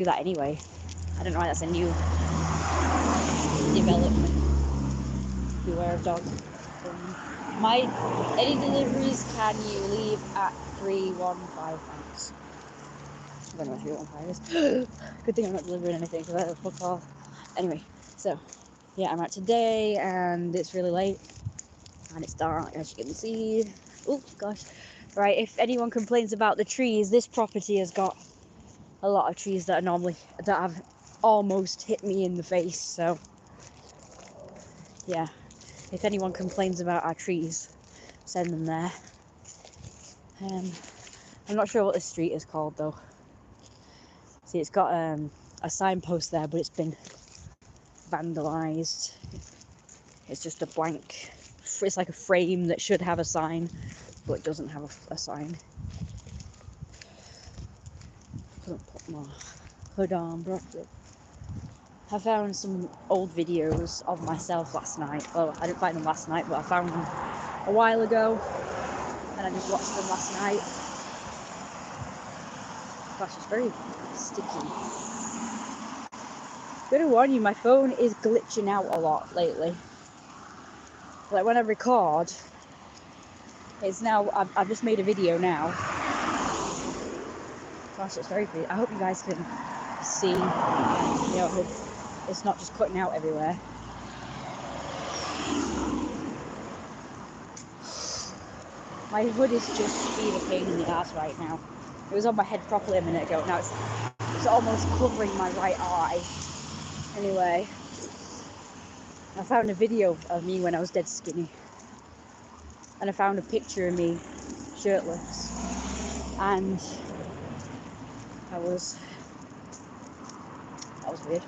do that anyway. I don't know why that's a new development. Beware of dogs. Any deliveries can you leave at 315, thanks. I don't know what 315 is. Good thing I'm not delivering anything because I have fuck off. Anyway, so yeah, I'm out today and it's really late and it's dark, as you can see. Oh gosh. Right, if anyone complains about the trees, this property has got a lot of trees that have almost hit me in the face. So yeah, if anyone complains about our trees, send them there. I'm not sure what this street is called though. See, it's got a signpost there, but it's been vandalized. It's just a blank, it's like a frame that should have a sign, but it doesn't have a sign. Couldn't put my hood on properly. I found some old videos of myself last night. Well, I didn't find them last night, but I found them a while ago, and I just watched them last night. Gosh, it's very sticky. I'm gonna warn you, my phone is glitching out a lot lately. Like when I record, it's now, I've just made a video now. Gosh, it's very pretty. I hope you guys can see, I hope it's not just cutting out everywhere. My hood is just being a pain in the ass right now. It was on my head properly a minute ago. Now it's almost covering my right eye. Anyway, I found a video of me when I was dead skinny. And I found a picture of me shirtless. And that was weird.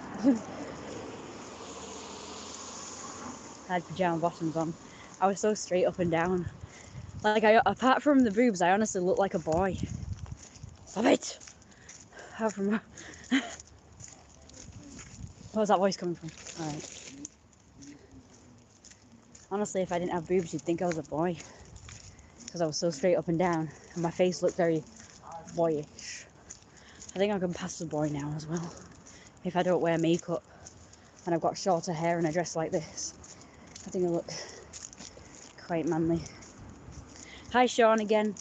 I had pajama bottoms on. I was so straight up and down. Like, apart from the boobs, I honestly look like a boy. Stop it! Where's that voice coming from? Alright. Honestly, if I didn't have boobs, you'd think I was a boy. Because I was so straight up and down. And my face looked very boyish. I think I can pass the boy now as well. If I don't wear makeup and I've got shorter hair and I dress like this, I think I look quite manly. Hi Sean again.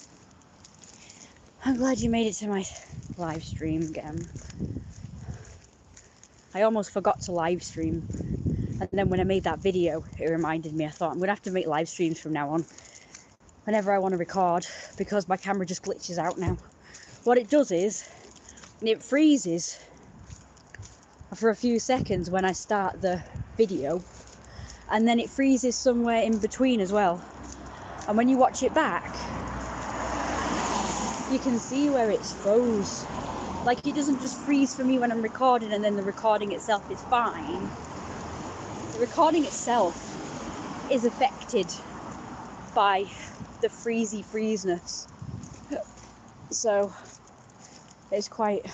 I'm glad you made it to my live stream again. I almost forgot to live stream, and then when I made that video it reminded me. I thought I'm gonna have to make live streams from now on whenever I want to record, because my camera just glitches out now. What it does is it freezes for a few seconds when I start the video, and then it freezes somewhere in between as well, and when you watch it back you can see where it's froze. Like, it doesn't just freeze for me when I'm recording and then the recording itself is fine. The recording itself is affected by the freeziness. So it's quite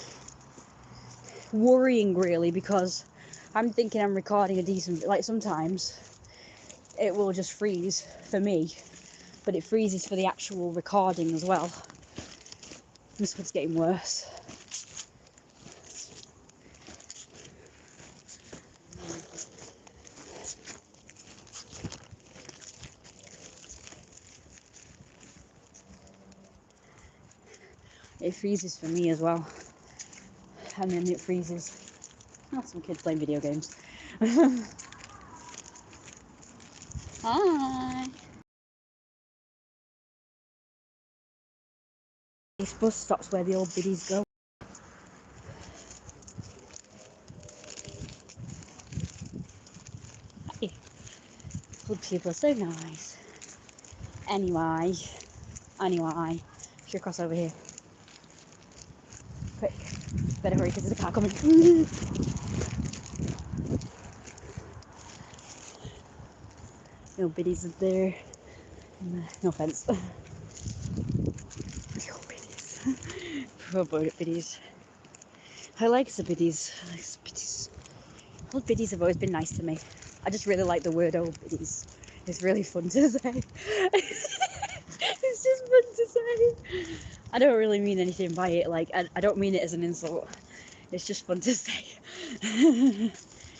worrying really, because I'm thinking I'm recording a decent, like sometimes it will just freeze for me, but it freezes for the actual recording as well. This one's getting worse. It freezes for me as well, and then it freezes. Oh, some kids playing video games. Hi. This bus stops where the old biddies go. Hey. Good people are so nice. Anyway, should cross over here. Quick, better hurry because there's a car coming. No biddies are there. No offense. No biddies. Poor biddies. I like the biddies. Old biddies have always been nice to me. I just really like the word old biddies. It's really fun to say. It's just fun to say. I don't really mean anything by it. Like, I don't mean it as an insult. It's just fun to say.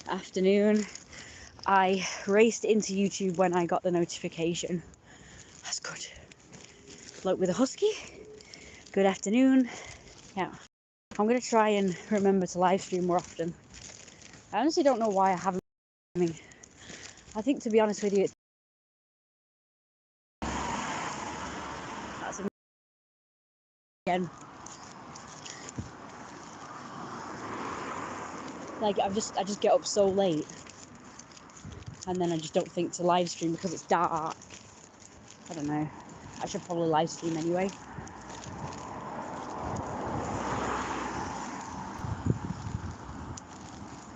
Afternoon. I raced into YouTube when I got the notification. That's good. Bloke with a husky. Good afternoon. Yeah. I'm going to try and remember to live stream more often. I honestly don't know why I haven't. I think, to be honest with you, it's that's again. Like I just get up so late, and then I just don't think to live stream because it's dark. I don't know. I should probably live stream anyway.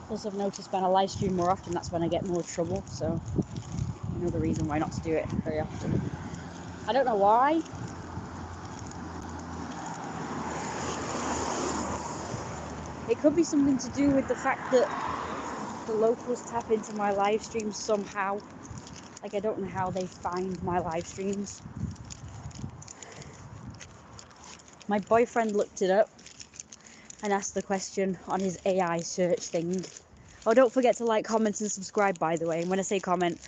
Plus, I've noticed when I live stream more often, that's when I get more trouble. So, another reason why not to do it very often. I don't know why. It could be something to do with the fact that the locals tap into my live streams somehow. Like, I don't know how they find my live streams. My boyfriend looked it up and asked the question on his AI search thing. Oh, don't forget to like, comment, and subscribe, by the way. And when I say comment,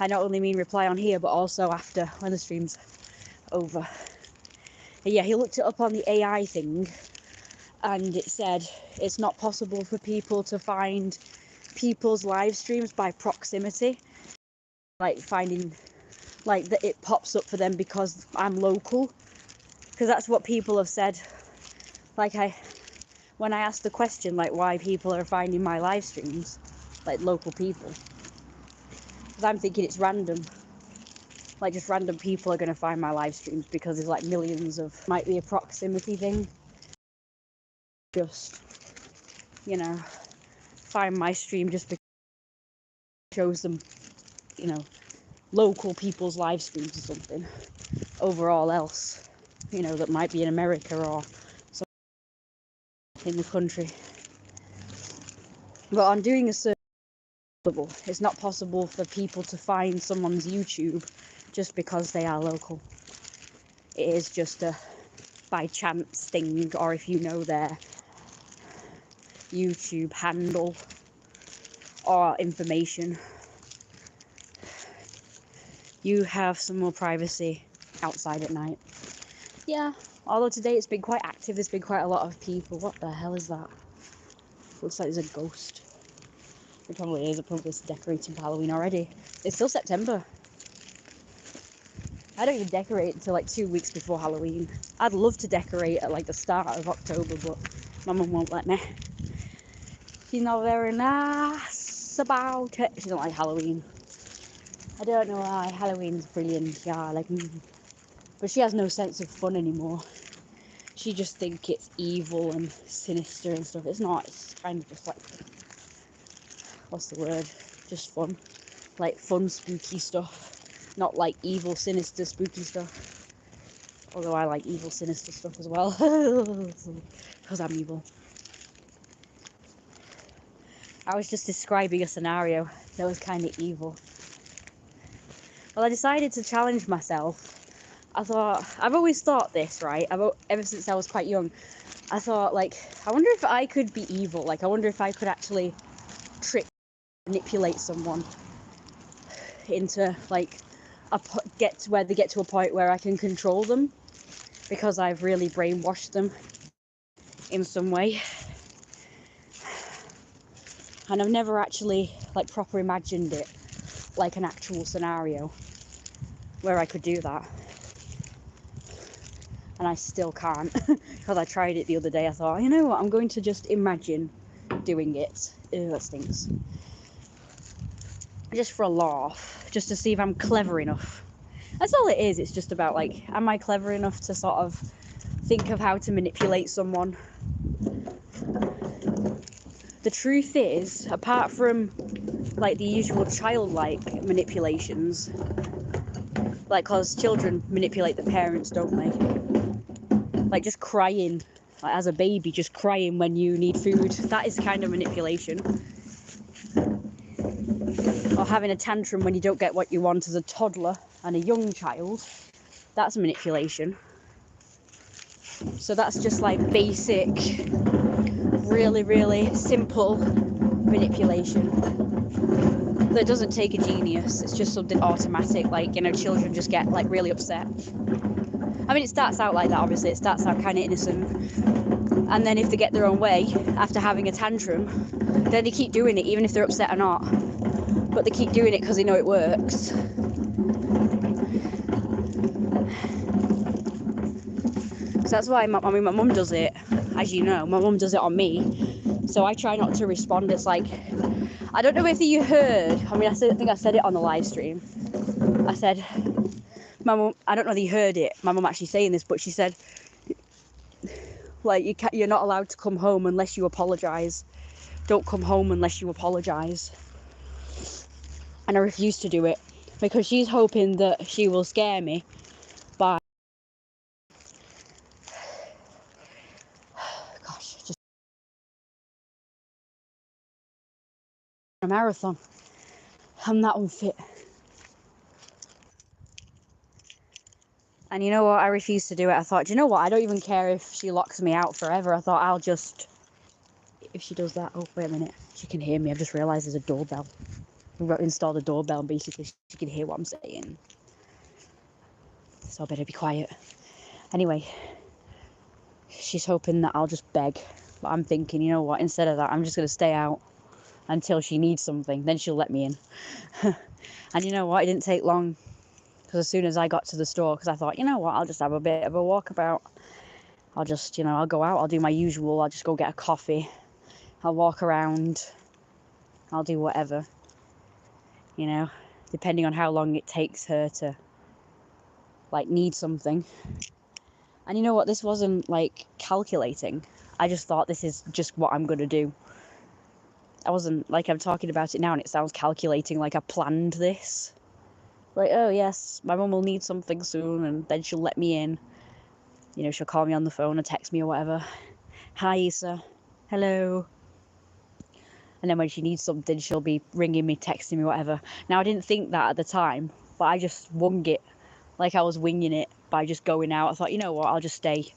I not only mean reply on here, but also after, when the stream's over. But yeah, he looked it up on the AI thing, and it said it's not possible for people to find people's live streams by proximity. Like, finding, like, that it pops up for them because I'm local. Because that's what people have said. Like, when I asked the question, like, why people are finding my live streams, like, local people. Because I'm thinking it's random. Like, just random people are going to find my live streams because there's, like, millions of... Might be a proximity thing. Just, you know, find my stream just because it shows them, you know, local people's live streams or something. Overall else, you know, that might be in America or in the country. But on doing a search, it's not possible for people to find someone's YouTube just because they are local. It is just a by chance thing, or if you know their YouTube handle or information, you have some more privacy outside at night. Yeah, although today it's been quite active, there's been quite a lot of people. What the hell is that? Looks like there's a ghost. It probably is. It probably is decorating for Halloween already. It's still September. I don't even decorate until like 2 weeks before Halloween. I'd love to decorate at like the start of October, but my mum won't let me. She's not very nice about it. She doesn't like Halloween. I don't know why. Halloween's brilliant, yeah, like, but she has no sense of fun anymore. She just thinks it's evil and sinister and stuff. It's not. It's kind of just like, what's the word? Just fun. Like fun, spooky stuff. Not like evil, sinister, spooky stuff. Although I like evil, sinister stuff as well. Because I'm evil. I was just describing a scenario that was kind of evil. Well, I decided to challenge myself. I thought, I've always thought this, right? Ever since I was quite young. I thought, like, I wonder if I could be evil. Like, I wonder if I could actually manipulate someone into, like, where they get to a point where I can control them. Because I've really brainwashed them in some way. And I've never actually, like, proper imagined it. Like an actual scenario where I could do that. And I still can't, because I tried it the other day. I thought, you know what, I'm going to just imagine doing it. Ew, that stinks. Just for a laugh, just to see if I'm clever enough. That's all it is. It's just about, like, am I clever enough to sort of think of how to manipulate someone? The truth is, apart from, like, the usual childlike manipulations, like, because children manipulate the parents, don't they? Like, just crying, like, as a baby, just crying when you need food. That is kind of manipulation. Or having a tantrum when you don't get what you want as a toddler and a young child. That's manipulation. So that's just, like, basic really, really simple manipulation that doesn't take a genius. It's just something automatic, like, you know, children just get like really upset. I mean, it starts out like that, obviously. It starts out kind of innocent, and then if they get their own way after having a tantrum, then they keep doing it even if they're upset or not, but they keep doing it because they know it works. So that's why my mum does it, as you know. My mum does it on me, so I try not to respond. It's like, I don't know if you heard, I mean, I think I said it on the live stream. I said, my mum, I don't know if you heard it, my mum actually saying this, but she said, like, you're not allowed to come home unless you apologise. Don't come home unless you apologise. And I refuse to do it because she's hoping that she will scare me by, gosh, just a marathon. I'm that unfit. And you know what? I refused to do it. I thought, do you know what? I don't even care if she locks me out forever. I thought, I'll just, if she does that, oh, wait a minute. She can hear me. I've just realised there's a doorbell. We've installed a doorbell, and basically she can hear what I'm saying. So I better be quiet. Anyway, she's hoping that I'll just beg. But I'm thinking, you know what? Instead of that, I'm just going to stay out until she needs something. Then she'll let me in. And you know what? It didn't take long. Because as soon as I got to the store, because I thought, you know what, I'll just have a bit of a walkabout. I'll just, you know, I'll go out, I'll do my usual, I'll just go get a coffee. I'll walk around. I'll do whatever. You know, depending on how long it takes her to, like, need something. And you know what, this wasn't, like, calculating. I just thought this is just what I'm going to do. I wasn't, like, I'm talking about it now and it sounds calculating, like I planned this. Like, oh yes, my mum will need something soon and then she'll let me in. You know, she'll call me on the phone or text me or whatever. Hi, Issa. Hello. And then when she needs something, she'll be ringing me, texting me, whatever. Now, I didn't think that at the time, but I just wung it. Like I was winging it by just going out. I thought, you know what, I'll just stay.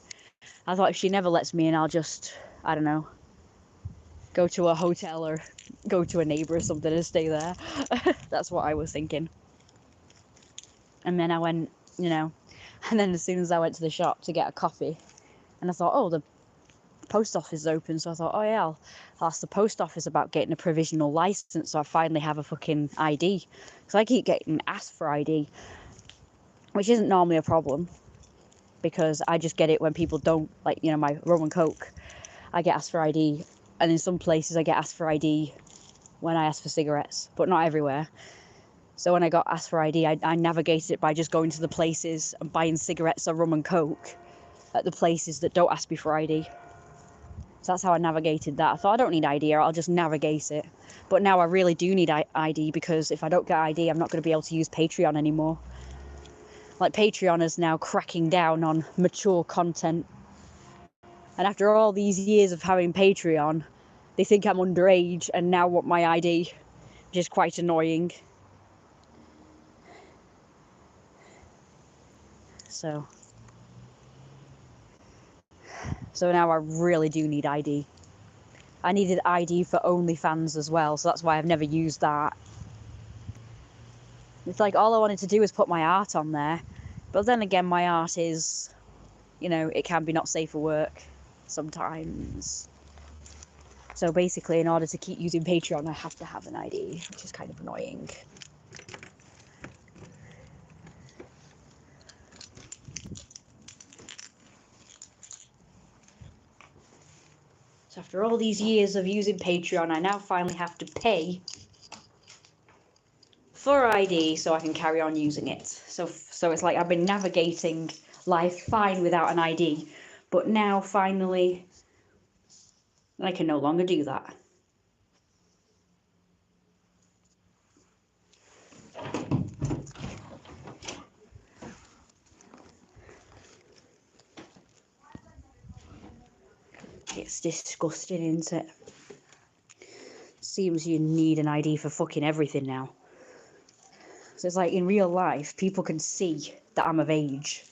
I thought if she never lets me in, I'll just, I don't know, go to a hotel or go to a neighbour or something and stay there. That's what I was thinking. And then I went, you know, and then as soon as I went to the shop to get a coffee, and I thought, oh, the post office is open, so I thought, oh yeah, I'll ask the post office about getting a provisional license so I finally have a fucking ID. Because I keep getting asked for ID, which isn't normally a problem, because I just get it when people don't, like, you know, my rum and coke, I get asked for ID, and in some places I get asked for ID when I ask for cigarettes, but not everywhere. So when I got asked for ID, I navigated it by just going to the places and buying cigarettes or rum and coke at the places that don't ask me for ID. So that's how I navigated that. I thought, I don't need ID, or I'll just navigate it. But now I really do need ID, because if I don't get ID, I'm not going to be able to use Patreon anymore. Like, Patreon is now cracking down on mature content. And after all these years of having Patreon, they think I'm underage and now want my ID, which is quite annoying. So now I really do need ID. I needed ID for OnlyFans as well, so that's why I've never used that. It's like all I wanted to do was put my art on there. But then again, my art is, you know, it can be not safe for work sometimes. So basically, in order to keep using Patreon, I have to have an ID, which is kind of annoying. So after all these years of using Patreon, I now finally have to pay for ID so I can carry on using it. So it's like I've been navigating life fine without an ID, but now finally I can no longer do that. It's disgusting, isn't it? Seems you need an ID for fucking everything now. So it's like in real life, people can see that I'm of age.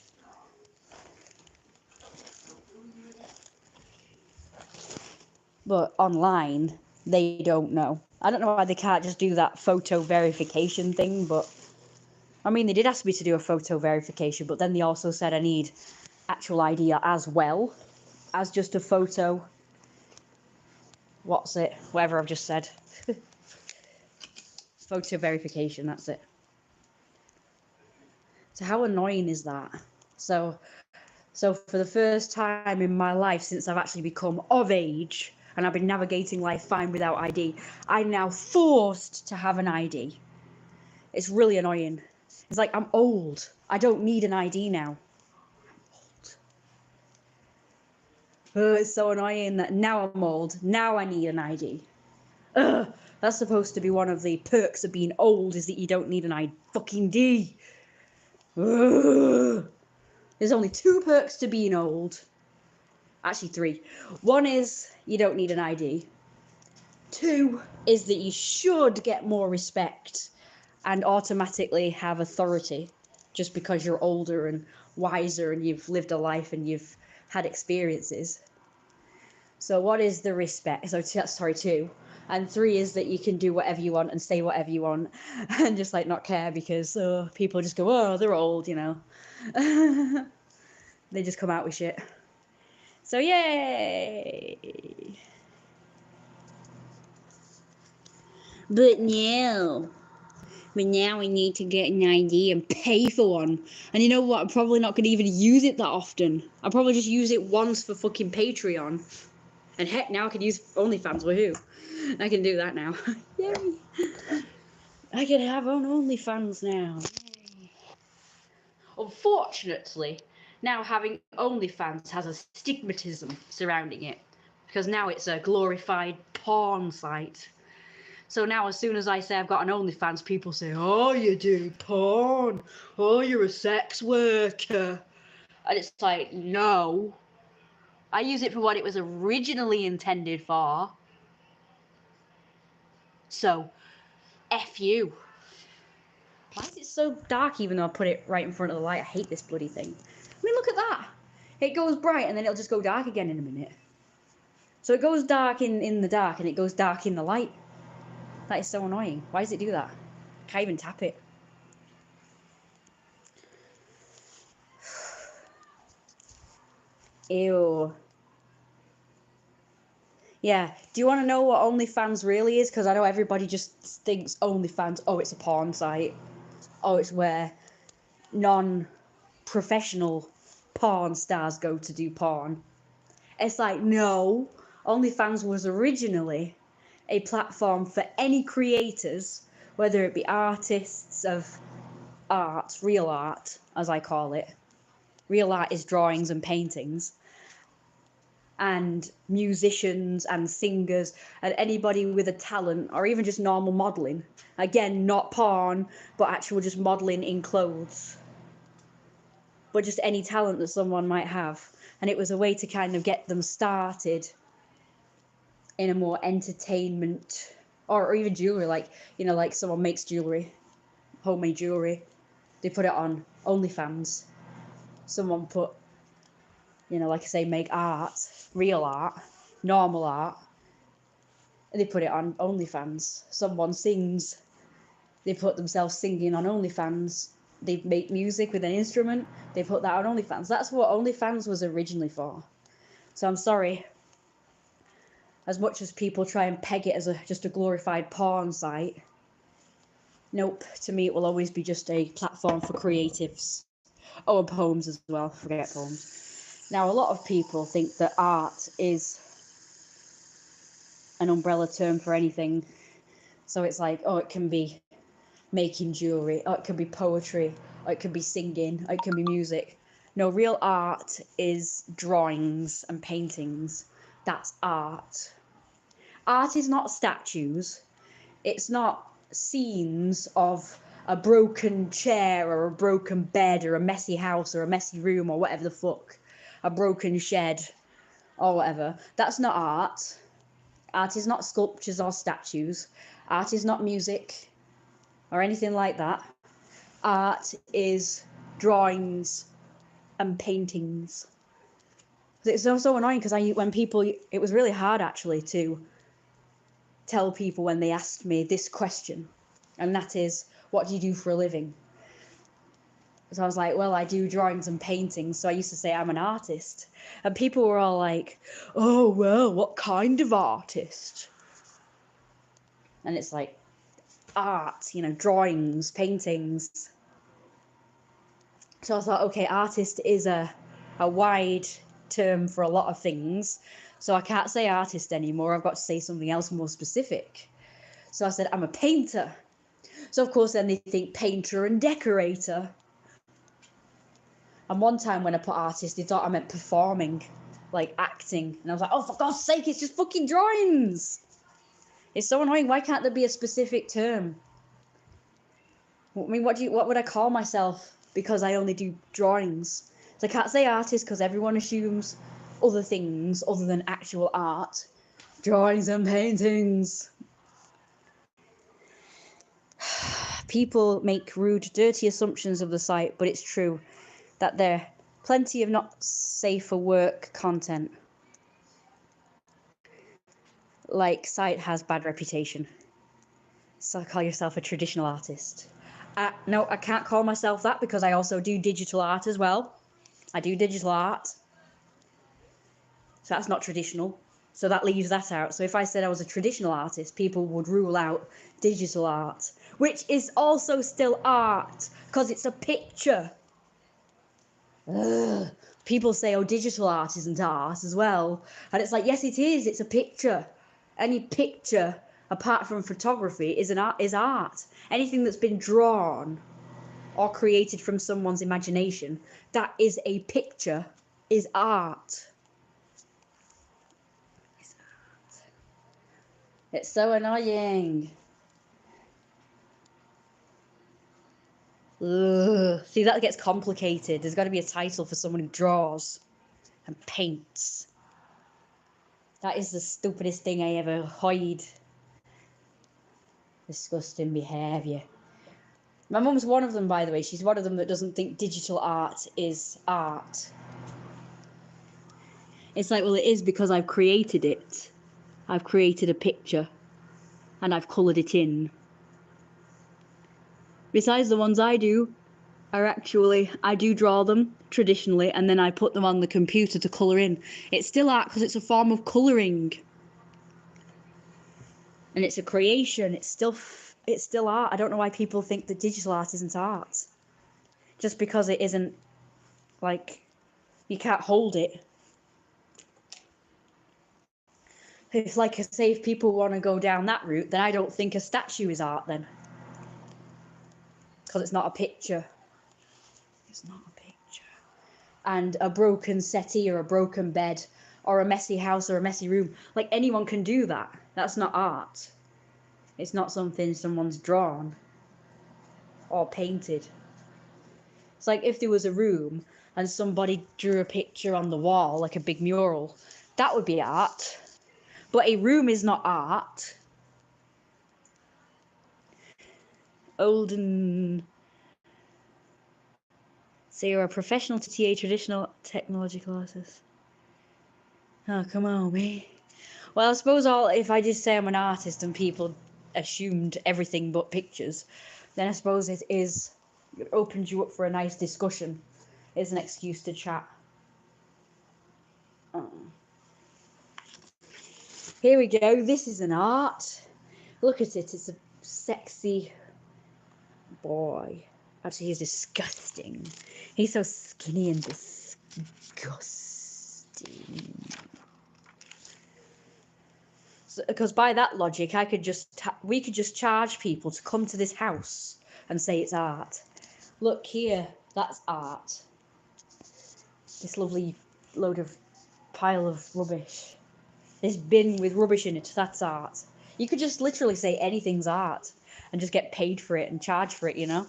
But online, they don't know. I don't know why they can't just do that photo verification thing, but I mean, they did ask me to do a photo verification, but then they also said I need actual ID as well as just a photo. What's it? Whatever I've just said. Photo verification, that's it. So how annoying is that? So for the first time in my life since I've actually become of age and I've been navigating life fine without ID, I'm now forced to have an ID. It's really annoying. It's like I'm old. I don't need an ID now. Oh, it's so annoying that now I'm old. Now I need an ID. Ugh, that's supposed to be one of the perks of being old, is that you don't need an ID. Ugh. There's only 2 perks to being old. Actually 3. One is you don't need an ID. 2 is that you should get more respect and automatically have authority just because you're older and wiser and you've lived a life and you've had experiences. So what is the respect? So sorry, 2. And 3 is that you can do whatever you want and say whatever you want and just like not care because people just go, oh, they're old, you know. They just come out with shit. So yay! But now we need to get an ID and pay for one. And you know what? I'm probably not going to even use it that often. I'll probably just use it once for fucking Patreon. And heck, now I can use OnlyFans. Woohoo! I can do that now. Yay! I can have on OnlyFans now. Yay. Unfortunately, now having OnlyFans has a stigmatism surrounding it. Because now it's a glorified porn site. So now as soon as I say I've got an OnlyFans, people say, oh, you do porn. Oh, you're a sex worker. And it's like, no. I use it for what it was originally intended for. So, F you. Why is it so dark even though I put it right in front of the light? I hate this bloody thing. I mean, look at that. It goes bright and then it'll just go dark again in a minute. So it goes dark in the dark and it goes dark in the light. That is so annoying. Why does it do that? Can't even tap it. Ew. Yeah. Do you want to know what OnlyFans really is? Because I know everybody just thinks OnlyFans, oh, it's a porn site. Oh, it's where non-professional porn stars go to do porn. It's like, no. OnlyFans was originally a platform for any creators, whether it be artists of art, real art, as I call it. Real art is drawings and paintings. And musicians and singers and anybody with a talent or even just normal modelling. Again, not porn, but actual just modelling in clothes. But just any talent that someone might have. And it was a way to kind of get them started in a more entertainment or even jewellery, like, you know, like someone makes jewellery, homemade jewellery. They put it on OnlyFans. Someone put, you know, like I say, make art, real art, normal art, and they put it on OnlyFans. Someone sings, they put themselves singing on OnlyFans. They make music with an instrument, they put that on OnlyFans. That's what OnlyFans was originally for. So I'm sorry, as much as people try and peg it as just a glorified porn site, nope, to me it will always be just a platform for creatives. Oh, and poems as well, forget poems. Now, a lot of people think that art is an umbrella term for anything. So it's like, oh, it can be making jewellery, or it can be poetry, or it can be singing, or it can be music. No, real art is drawings and paintings. That's art. Art is not statues. It's not scenes of a broken chair or a broken bed or a messy house or a messy room or whatever the fuck. A broken shed or whatever. That's not art. Art is not sculptures or statues. Art is not music or anything like that. Art is drawings and paintings. It's so annoying because it was really hard actually to tell people when they asked me this question, and that is, what do you do for a living? So I was like, well, I do drawings and paintings. So I used to say I'm an artist. And people were all like, oh, well, what kind of artist? And it's like art, drawings, paintings. So I thought, okay, artist is a wide term for a lot of things. So I can't say artist anymore. I've got to say something else more specific. So I said, I'm a painter. So of course then they think painter and decorator. And one time when I put artist, they thought I meant performing, like acting. And I was like, oh, for God's sake, it's just fucking drawings. It's so annoying. Why can't there be a specific term? I mean, what would I call myself because I only do drawings? So I can't say artist because everyone assumes other things other than actual art. Drawings and paintings. People make rude, dirty assumptions of the site, but it's true that there are plenty of not safe for work content. Like, site has bad reputation. So call yourself a traditional artist. No, I can't call myself that because I also do digital art as well. I do digital art. So that's not traditional. So that leaves that out. So if I said I was a traditional artist, people would rule out digital art, which is also still art because it's a picture. Ugh. People say, oh, digital art isn't art as well. And it's like, yes, it is. It's a picture. Any picture, apart from photography, is art. Anything that's been drawn or created from someone's imagination, that is a picture, is art. It's so annoying. Ugh. See, that gets complicated. There's got to be a title for someone who draws and paints. That is the stupidest thing I ever heard. Disgusting behaviour. My mum's one of them, by the way. She's one of them that doesn't think digital art is art. It's like, well, it is because I've created it. I've created a picture and I've coloured it in. Besides, the ones I do are actually, I do draw them traditionally and then I put them on the computer to colour in. It's still art because it's a form of colouring. And it's a creation. It's still art. I don't know why people think that digital art isn't art. Just because it isn't, like, you can't hold it. It's like, say, if people want to go down that route, then I don't think a statue is art then. Because it's not a picture. It's not a picture. And a broken settee or a broken bed or a messy house or a messy room, like, anyone can do that. That's not art. It's not something someone's drawn or painted. It's like if there was a room and somebody drew a picture on the wall, like a big mural, that would be art. But a room is not art. Olden. So you're a professional TA, traditional technological artist. Oh, come on, me. Well, I suppose if I just say I'm an artist and people assumed everything but pictures, then I suppose it opens you up for a nice discussion. It's an excuse to chat. Oh. Here we go. This is an art. Look at it. It's a sexy boy. Actually, he's disgusting. He's so skinny and disgusting. Because by that logic, we could just charge people to come to this house and say it's art. Look here, that's art. This lovely pile of rubbish. This bin with rubbish in it, that's art. You could just literally say anything's art and just get paid for it and charge for it, you know?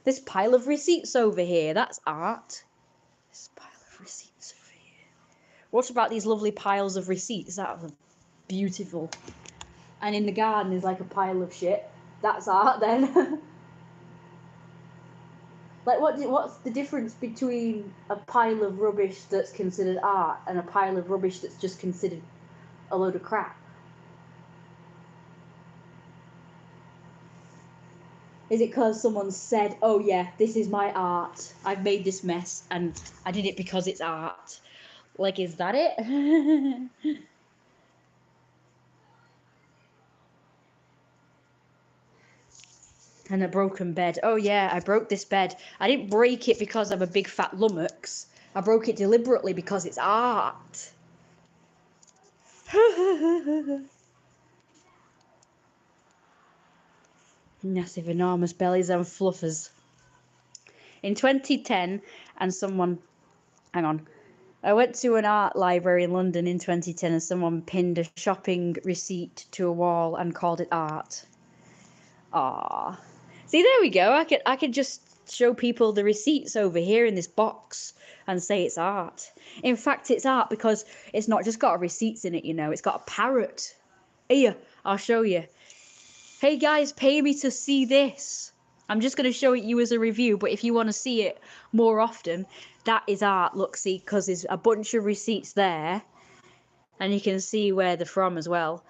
This pile of receipts over here, that's art. This pile of receipts over here. What about these lovely piles of receipts? That was beautiful. And in the garden is like a pile of shit. That's art then. Like, what's the difference between a pile of rubbish that's considered art and a pile of rubbish that's just considered a load of crap? Is it because someone said, oh yeah, this is my art, I've made this mess, and I did it because it's art? Like, is that it? And a broken bed. Oh yeah, I broke this bed. I didn't break it because I'm a big fat lummox. I broke it deliberately because it's art. Massive, enormous bellies and fluffers. In 2010, and someone, hang on, I went to an art library in London in 2010 and someone pinned a shopping receipt to a wall and called it art. Ah, see, there we go. I could just show people the receipts over here in this box and say it's art. In fact, it's art because it's not just got receipts in it, you know. It's got a parrot. Here, I'll show you. Hey guys, pay me to see this. I'm just going to show it you as a review, but if you want to see it more often, that is art. Look, see, because there's a bunch of receipts there, and you can see where they're from as well.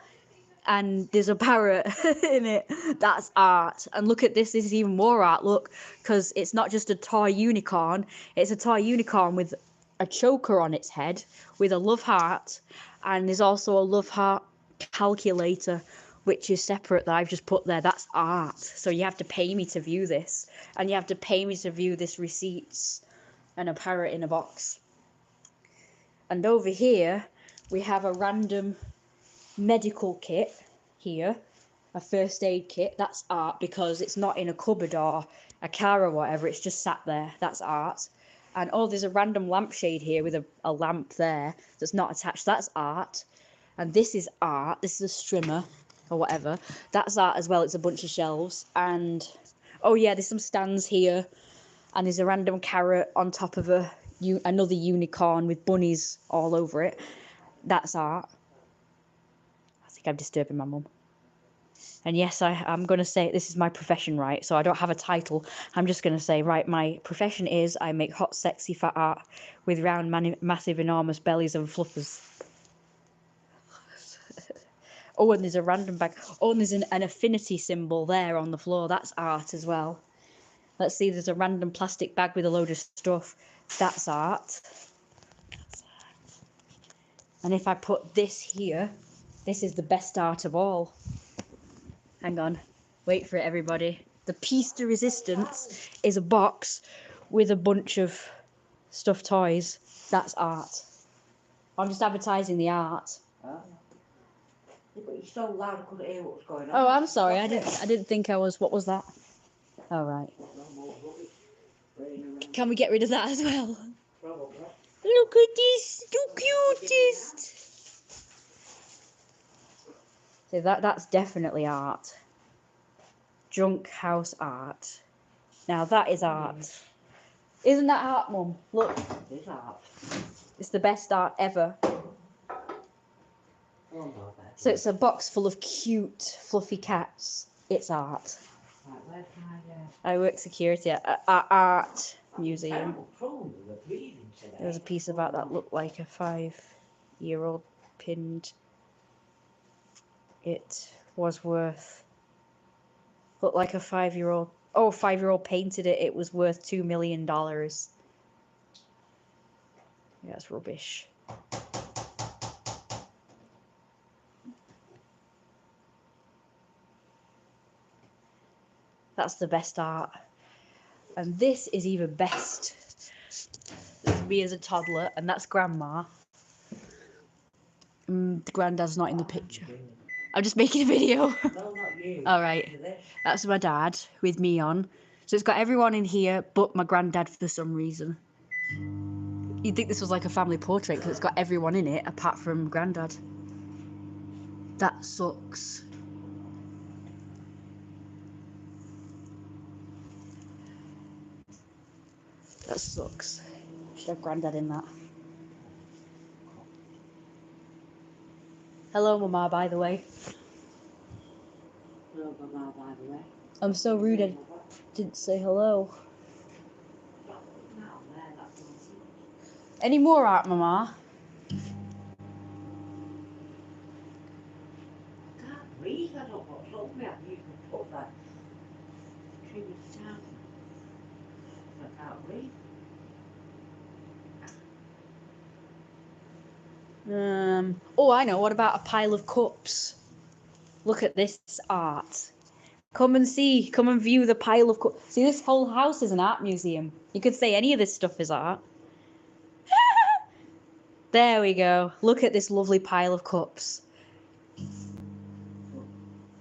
And there's a parrot in it. That's art. And look at this. This is even more art. Look, because it's not just a toy unicorn. It's a toy unicorn with a choker on its head with a love heart. And there's also a love heart calculator, which is separate, that I've just put there. That's art. So you have to pay me to view this. And you have to pay me to view this receipts and a parrot in a box. And over here, we have a random medical kit here, a first aid kit. That's art because it's not in a cupboard or a car or whatever. It's just sat there. That's art. And oh, there's a random lampshade here with a lamp there that's not attached. That's art. And this is art. This is a strimmer or whatever. That's art as well. It's a bunch of shelves. And oh yeah, there's some stands here. And there's a random carrot on top of another unicorn with bunnies all over it. That's art. I think I'm disturbing my mum. And yes, I'm going to say this is my profession, right? So I don't have a title. I'm just going to say, right, my profession is I make hot, sexy, fat art with round, massive, enormous bellies and fluffers. Oh, and there's a random bag. Oh, and there's an affinity symbol there on the floor. That's art as well. Let's see, there's a random plastic bag with a load of stuff. That's art. And if I put this here, this is the best art of all. Hang on. Wait for it, everybody. The piece de resistance is a box with a bunch of stuffed toys. That's art. I'm just advertising the art. Yeah, but you're so loud I couldn't hear what was going on. Oh, I'm sorry. I didn't think I was. What was that? Oh, right. Can we get rid of that as well? Probably. Look at this, the cutest. So that's definitely art. Junk house art. Now that is art. Isn't that art, Mum? Look. It's art. It's the best art ever. So it's a box full of cute, fluffy cats. It's art. Right, where's my, I work security at an art museum. There was a piece of art that looked like a 5-year-old pinned. It was worth. Looked like a 5-year-old. Oh, 5-year-old painted it. It was worth $2 million. Yeah, that's rubbish. That's the best art. And this is even best. This is me as a toddler, and that's Grandma. The Granddad's not in the picture. I'm just making a video. No, not you. Alright. That's my dad with me on. So it's got everyone in here but my granddad for some reason. You'd think this was like a family portrait because it's got everyone in it apart from Granddad. That sucks. That sucks. Should have Granddad in that. Hello, Mama, by the way. Hello, Mama, by the way. I'm so rude I didn't say hello. Any more art, Mama? I can't breathe. I don't know what's up with me. I've used my foot like 3 weeks time. I can't breathe. Oh, I know. What about a pile of cups? Look at this art. Come and see. Come and view the pile of cups. See, this whole house is an art museum. You could say any of this stuff is art. There we go. Look at this lovely pile of cups.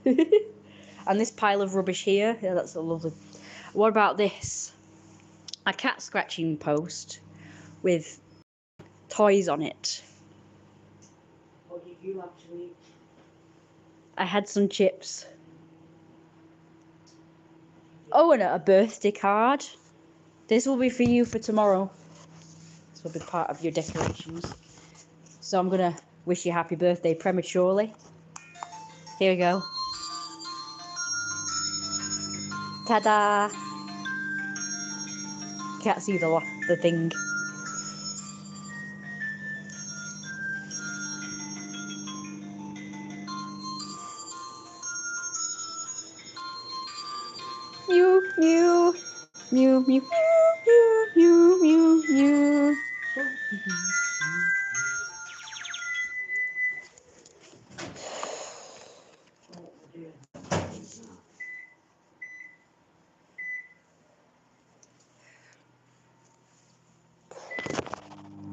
And this pile of rubbish here. Yeah, that's so lovely. What about this? A cat scratching post with toys on it. What did you have to eat? I had some chips. Oh, and a birthday card. This will be for you for tomorrow. This will be part of your decorations. So I'm gonna wish you happy birthday prematurely. Here we go. Ta-da! Can't see the thing. Mew mew mew mew mew mew mew mew.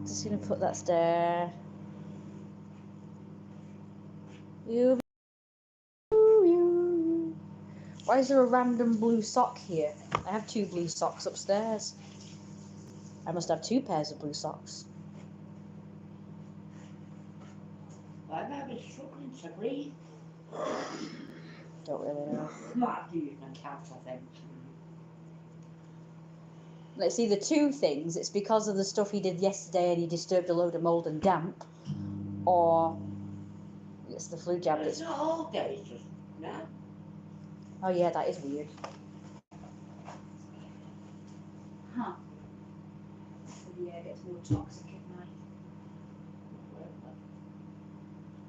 Just gonna put that there. You. Why is there a random blue sock here? I have 2 blue socks upstairs. I must have 2 pairs of blue socks. I've been struggling to breathe. Don't really know. Might have to use my cat, I think. Let's see, the 2 things, it's because of the stuff he did yesterday and he disturbed a load of mould and damp, or it's the flu jab It's that's... not all day, it's just now. Oh yeah, that is weird. Huh. The air gets more toxic at night.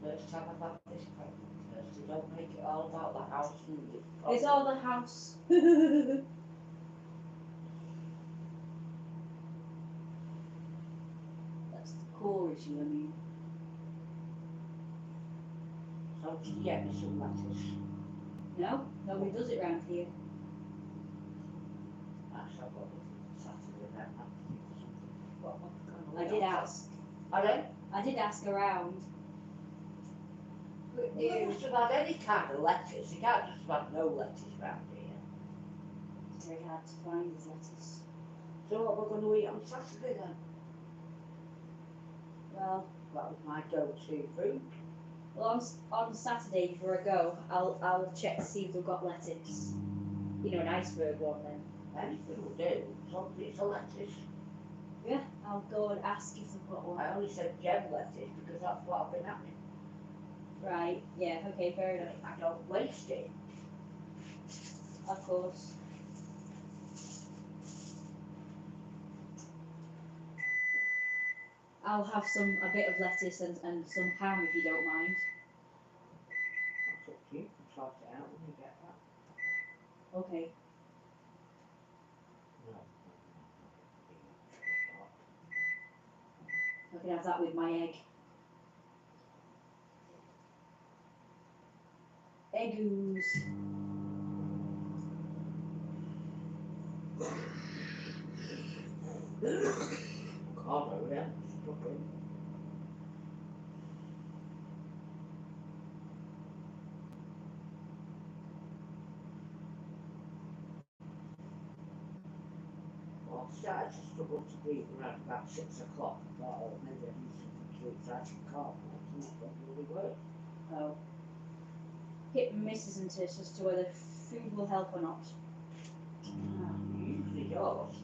First time I've had this pregnancy, so don't make it all about the house and the It's all the house. That's the core issue, I mean. So did you get me some lettuce? No, nobody does it round here. That's I've got Saturday then. I did ask. Pardon? I did ask around. But You must have had any kind of lettuce. You can't just have no lettuce round here. it's very hard to find this lettuce. So what we're going to eat on Saturday then? Well, That was my go-to food. well, on Saturday before I go, I'll check to see if they've got lettuce. You know, an iceberg one then. Anything will do, as long as it's a lettuce. Yeah, I'll go and ask if they've got one. I only said gem lettuce because that's what I've been having. Right, yeah, okay, fair enough. I don't waste it. Of course. I'll have a bit of lettuce and some ham if you don't mind. That's up to you. You can sort it out when you get that. Okay. No. I can have that with my egg. Eggoos. God, I am struggling. Well, I started to struggle to breathe around about 6 o'clock. I thought, oh, maybe I need something to eat. So I actually can't. It's not going to really work. Oh. Hit and miss, isn't it, as to whether food will help or not? It usually does.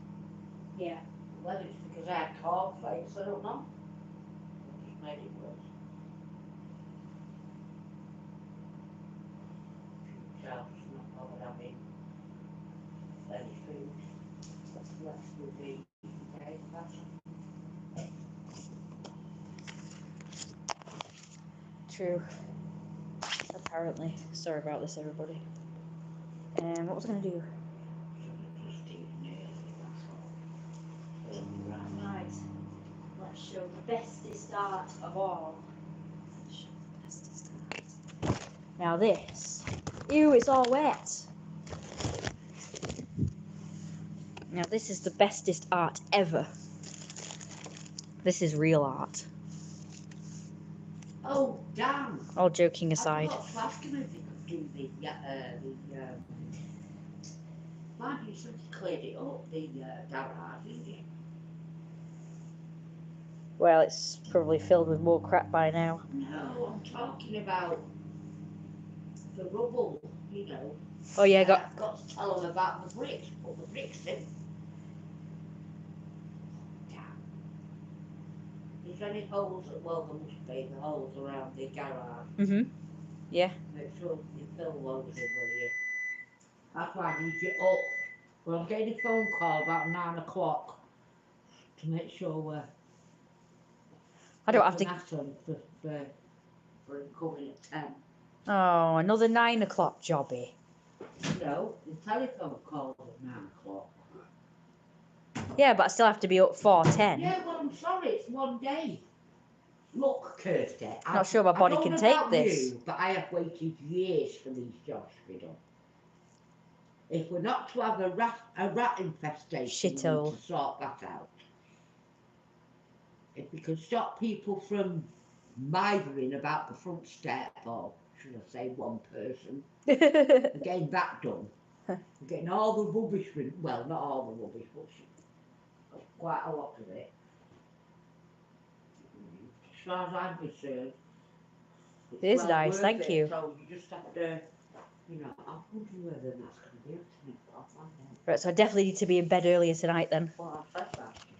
Yeah. Whether it's because I had cornflakes, I don't know. It just made it worse. So, not bothered having any food. Let's do the day. That's true. Apparently. Sorry about this, everybody. What was I going to do? Just eat nearly, that's all. Right. Let's show the bestest art of all. Let's show the bestest art. Now this. Ew, it's all wet. Now this is the bestest art ever. This is real art. Oh, damn! All joking I aside. forgot to ask him if he could do mind you said he cleared it up, the garage, didn't you? Well, it's probably filled with more crap by now. No, I'm talking about the rubble, you know. Oh yeah, I've got to tell him about the bricks, put the bricks in. Damn. Is there any holes? Well, there must be the holes around the garage. Yeah. Make sure you fill those in, will you? That's why I need you up. Well, I'm getting a phone call about 9 o'clock to make sure we're. I don't have to. For him coming at 10. Oh, another 9 o'clock jobby. No, the telephone called at 9 o'clock. Yeah, but I still have to be up for 10. Yeah, well, I'm sorry, it's one day. Look, Kirsty, Not sure my body can take this. You, but I have waited years for these jobs to be done. If we're not to have a rat infestation, we need to sort that out. If we can stop people from mithering about the front step, or should I say one person, and getting that done, getting all the rubbish, well, not all the rubbish, but quite a lot of it. As far as I'm concerned, it is well nice, thank you. So you just have to, you know, I'm wondering whether that's going to be up to me, but I'll find out. Right, so I definitely need to be in bed earlier tonight then. Well, I said that to you.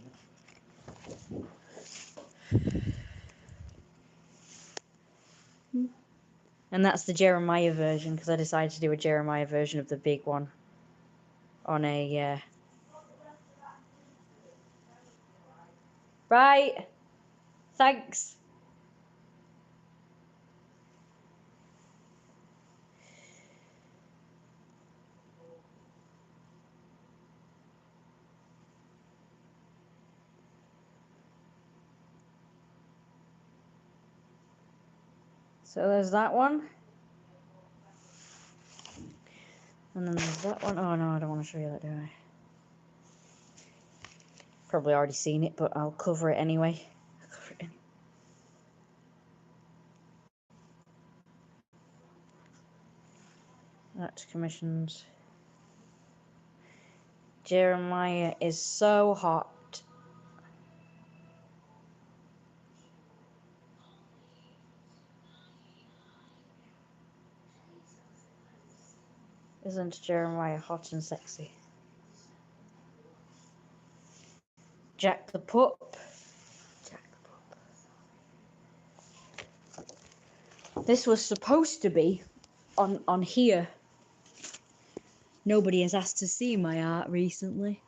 And that's the Jeremiah version, because I decided to do a Jeremiah version of the big one on a Right. Thanks. So there's that one. And then there's that one. Oh no, I don't want to show you that, do I? Probably already seen it, but I'll cover it anyway. That's commissions. Jeremiah is so hot. Isn't Jeremiah hot and sexy? Jack the Pup. Jack the Pup. This was supposed to be on here. Nobody has asked to see my art recently.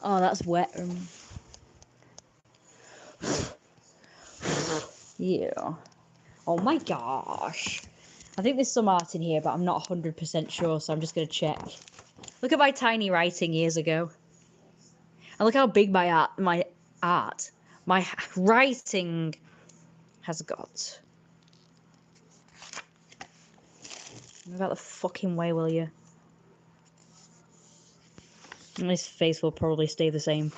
Oh, that's wet. Yeah. Oh my gosh. I think there's some art in here, but I'm not 100% sure, so I'm just going to check. Look at my tiny writing years ago. And look how big my writing has got. Move out the fucking way, will you? And this face will probably stay the same.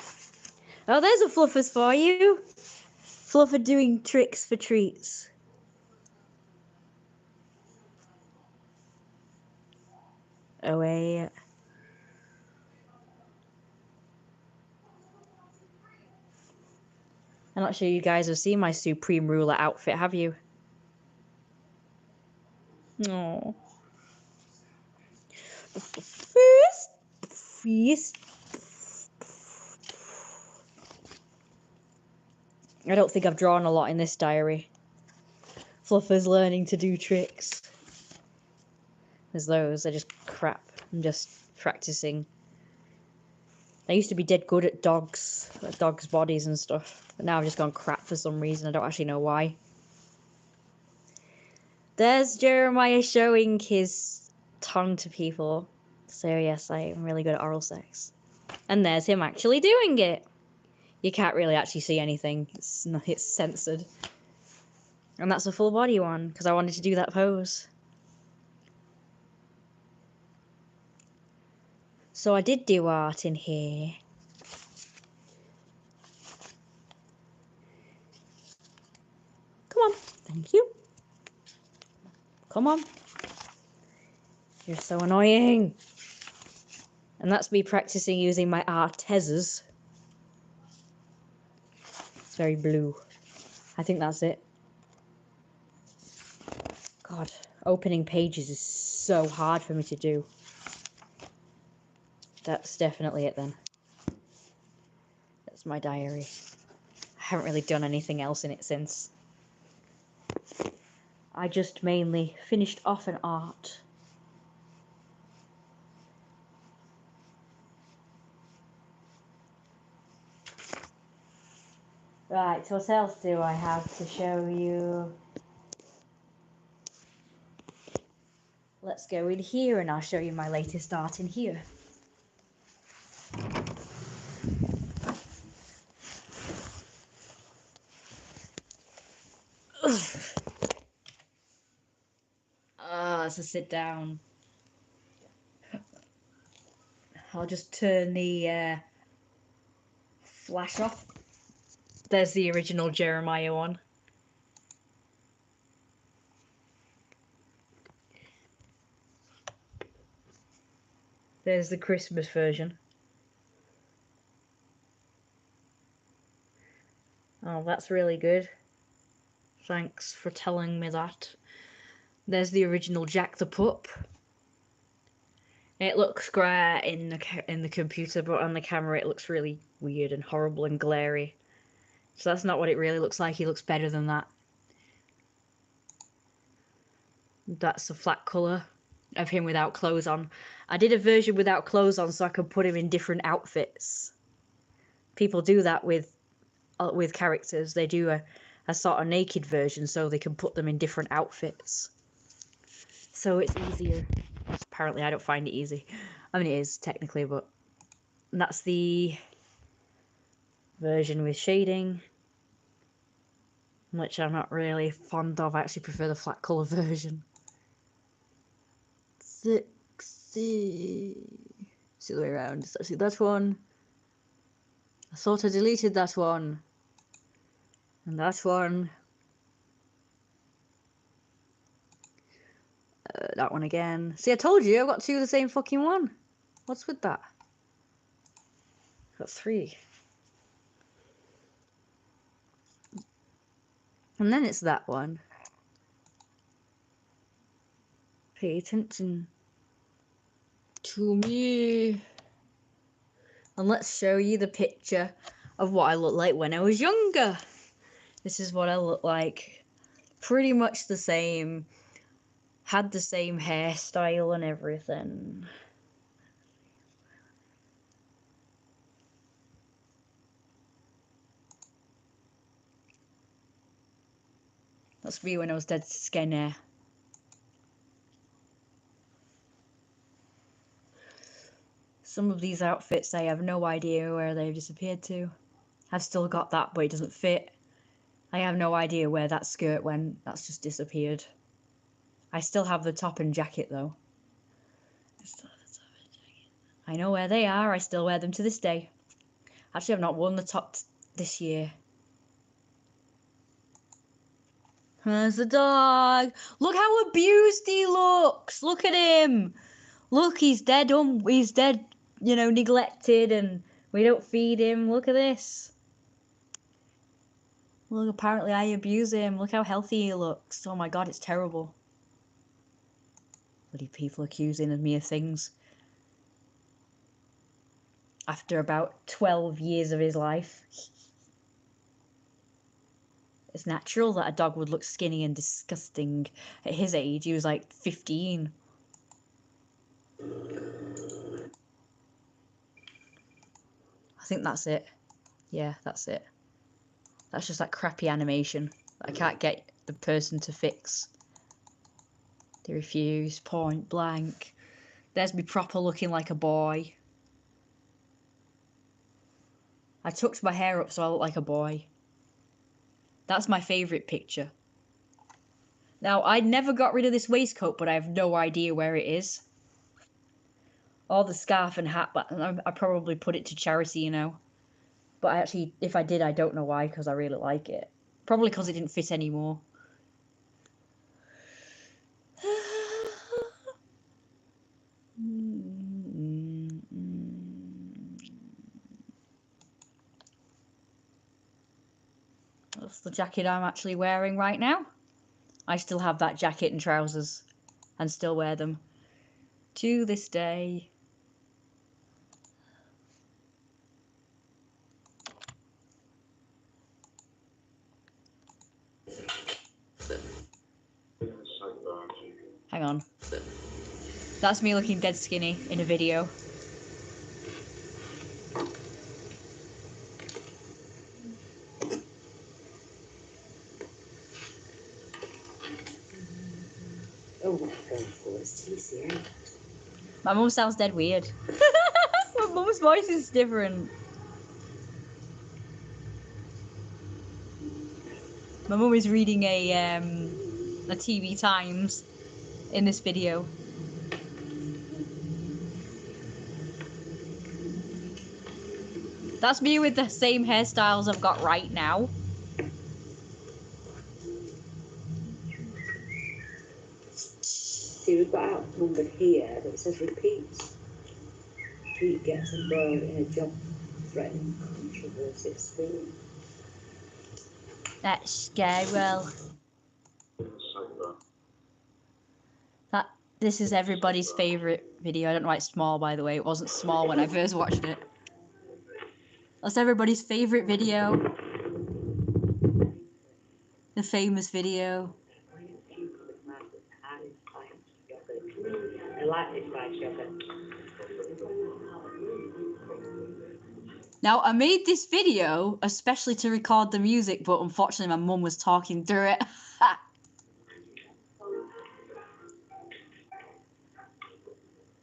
Oh, there's a Fluffers for you. Fluffer doing tricks for treats. Oh, wait. I'm not sure you guys have seen my Supreme Ruler outfit, have you? No. First. I don't think I've drawn a lot in this diary. Fluffer's learning to do tricks. There's those, they're just crap. I'm just practicing. I used to be dead good at dogs bodies and stuff, but now I've just gone crap for some reason. I don't actually know why. There's Jeremiah showing his tongue to people. So yes, I am really good at oral sex. And there's him actually doing it. You can't really actually see anything. It's censored. And that's a full body one, because I wanted to do that pose. So I did do art in here. Come on. Thank you. Come on. You're so annoying. And that's me practicing using my artezas. It's very blue. I think that's it. God, opening pages is so hard for me to do. That's definitely it then. That's my diary. I haven't really done anything else in it since. I just mainly finished off an art. Right, what else do I have to show you? Let's go in here and I'll show you my latest art in here. It's a sit down. I'll just turn the flash off. There's the original Jeremiah one. There's the Christmas version. Oh, that's really good. Thanks for telling me that. There's the original Jack the Pup. It looks great in the computer, but on the camera it looks really weird and horrible and glary. So that's not what it really looks like. He looks better than that. That's a flat colour of him without clothes on. I did a version without clothes on so I could put him in different outfits. People do that with characters. They do a sort of naked version so they can put them in different outfits. So it's easier. Apparently I don't find it easy. I mean it is technically, but that's the version with shading, which I'm not really fond of. I actually prefer the flat colour version. Sexy. It's the other way around. It's actually that one. I thought I deleted that one. And that one. That one again. See, I told you, I've got two of the same fucking one. What's with that? I've got three. And then it's that one. Pay attention to me. And let's show you the picture of what I looked like when I was younger. This is what I look like. Pretty much the same. Had the same hairstyle and everything. That's me when I was dead skinny. Some of these outfits, I have no idea where they've disappeared to. I've still got that, but it doesn't fit. I have no idea where that skirt went. That's just disappeared. I still have the top and jacket, though. I know where they are. I still wear them to this day. Actually, I've not worn the top this year. There's the dog. Look how abused he looks. Look at him. Look, he's dead. He's dead. You know, neglected, and we don't feed him. Look at this. Look, apparently I abuse him. Look how healthy he looks. Oh my god, it's terrible. Bloody people accusing me of things. After about 12 years of his life. It's natural that a dog would look skinny and disgusting at his age. He was like 15. I think that's it. Yeah, that's it. That's just that crappy animation that I can't get the person to fix. They refused, point blank. There's me proper looking like a boy. I tucked my hair up so I look like a boy. That's my favourite picture. Now, I never got rid of this waistcoat, but I have no idea where it is. Or the scarf and hat, but I probably put it to charity, you know. But I actually, if I did, I don't know why, because I really like it. Probably because it didn't fit anymore. That's the jacket I'm actually wearing right now. I still have that jacket and trousers and still wear them to this day. Hang on. That's me looking dead skinny in a video. My mum sounds dead weird. My mum's voice is different. My mum is reading a TV Times in this video. That's me with the same hairstyles I've got right now. See, we've got out numbered here that says repeats. Repeat gets embroiled in a job threatening controversy at school. Let's go, well. This is everybody's favourite video. I don't know why it's small, by the way. It wasn't small when I first watched it. That's everybody's favourite video. The famous video. I like this by yogurt. Now, I made this video especially to record the music, but unfortunately my mum was talking through it.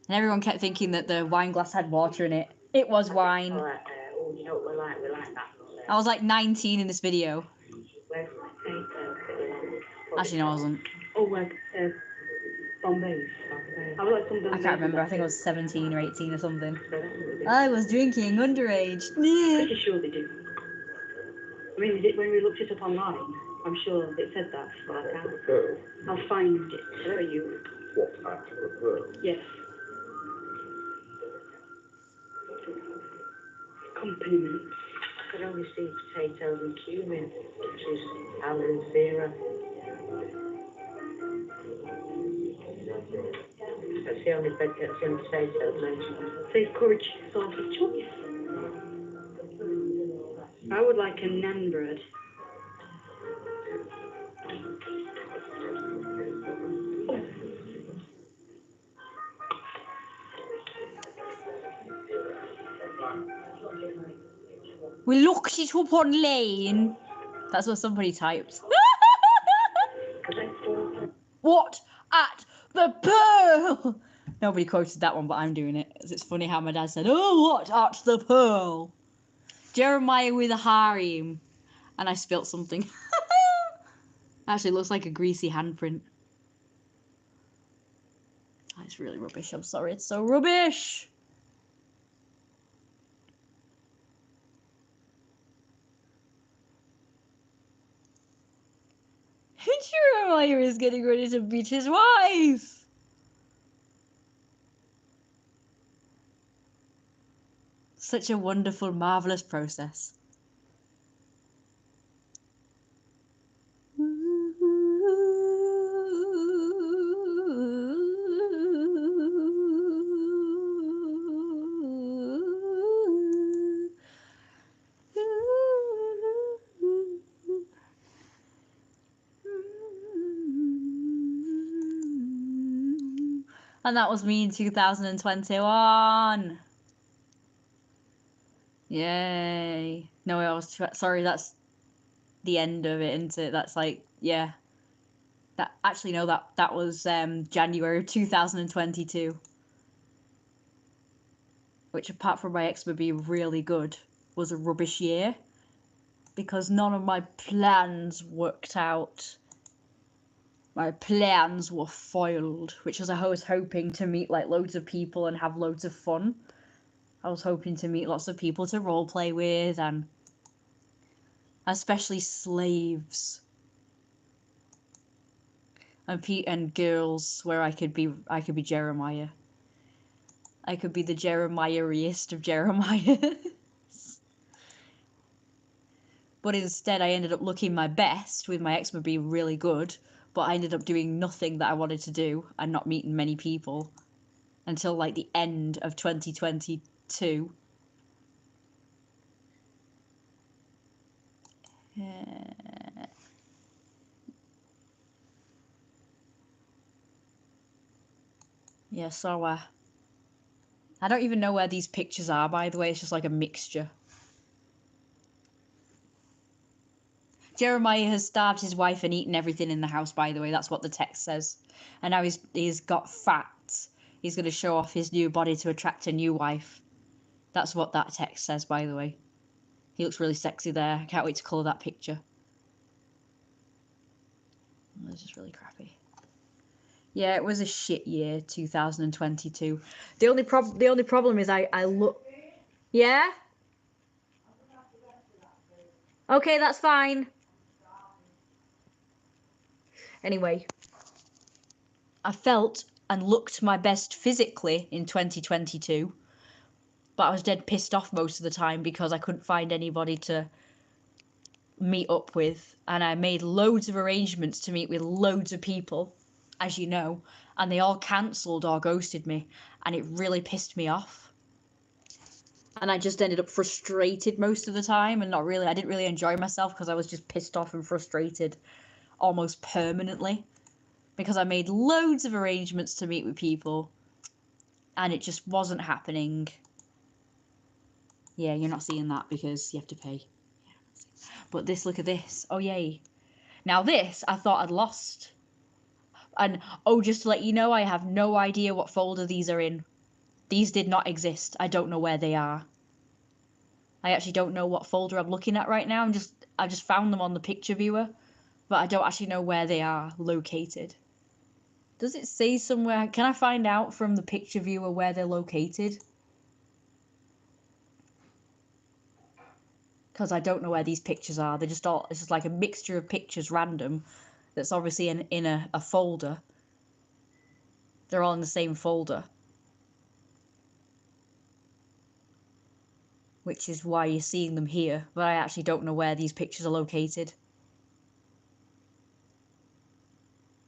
And everyone kept thinking that the wine glass had water in it. It was wine. Oh, you know what we like? We like that. I was like 19 in this video. Actually, no, I wasn't. Oh, Bombay. I would like some I can't remember. I think I was 17 or 18 or something. I was drinking underage. Pretty sure they do. I mean, when we looked it up online, I'm sure it said that, but I can't. I'll find it for you. What, at the Pearl? Yes. Accompaniment. I could only see potatoes and cumin, which is aloe vera. That's the only potatoes mentioned. Say courage sort of choice. I would like a naan bread. We looked it up online. That's what somebody typed. What at the Pearl? Nobody quoted that one, but I'm doing it. It's funny how my dad said, "Oh, what at the Pearl?" Jeremiah with a harem. And I spilt something. Actually, it looks like a greasy handprint. Oh, it's really rubbish. I'm sorry. It's so rubbish. Jeremiah is getting ready to beat his wife. Such a wonderful, marvelous process. And that was me in 2021. Yay. No, I was sorry, that's the end of it, isn't it? That's like, yeah. That actually no, that was January of 2022. Which, apart from my eczema being really good, was a rubbish year because none of my plans worked out. My plans were foiled, which was I was hoping to meet like loads of people and have loads of fun. I was hoping to meet lots of people to roleplay with, and especially slaves and girls, where I could be Jeremiah. I could be the Jeremiah-iest of Jeremiah. But instead I ended up looking my best with my eczema being really good, but I ended up doing nothing that I wanted to do and not meeting many people until like the end of 2022. Yeah, so I don't even know where these pictures are, by the way. It's just like a mixture. Jeremiah has starved his wife and eaten everything in the house, by the way. That's what the text says. And now he's got fat. He's going to show off his new body to attract a new wife. That's what that text says, by the way. He looks really sexy there. I can't wait to colour that picture. This is really crappy. Yeah, it was a shit year, 2022. The only problem is I look. Yeah? Okay, that's fine. Anyway, I felt and looked my best physically in 2022, but I was dead pissed off most of the time because I couldn't find anybody to meet up with, and I made loads of arrangements to meet with loads of people, as you know, and they all cancelled or ghosted me, and it really pissed me off. And I just ended up frustrated most of the time, and I didn't really enjoy myself because I was just pissed off and frustrated almost permanently because I made loads of arrangements to meet with people and it just wasn't happening. Yeah, you're not seeing that because you have to pay. But this, look at this. Oh, yay. Now this, I thought I'd lost. And, oh, just to let you know, I have no idea what folder these are in. These did not exist. I don't know where they are. I actually don't know what folder I'm looking at right now. I just found them on the picture viewer, but I don't actually know where they are located. Does it say somewhere? Can I find out from the picture viewer where they're located? Because I don't know where these pictures are. They're just all, it's just like a mixture of pictures, random, that's obviously in a folder. They're all in the same folder. Which is why you're seeing them here, but I actually don't know where these pictures are located.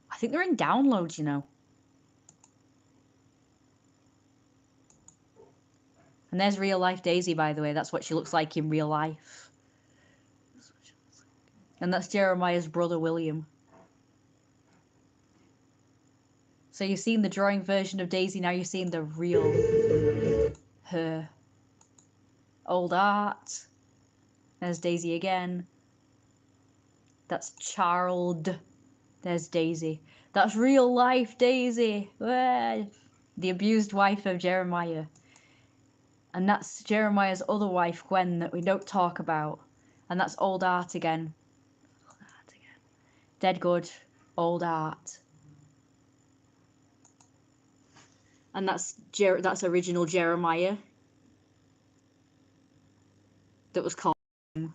I think they're in downloads, you know. And there's real life Daisy, by the way. That's what she looks like in real life. And that's Jeremiah's brother, William. So you've seen the drawing version of Daisy, now you're seeing the real her. Old art. There's Daisy again. That's Charles. There's Daisy. That's real life Daisy. The abused wife of Jeremiah. And that's Jeremiah's other wife, Gwen, that we don't talk about. And that's old art again. Old art again. Dead good. Old art. And that's original Jeremiah. That was called. And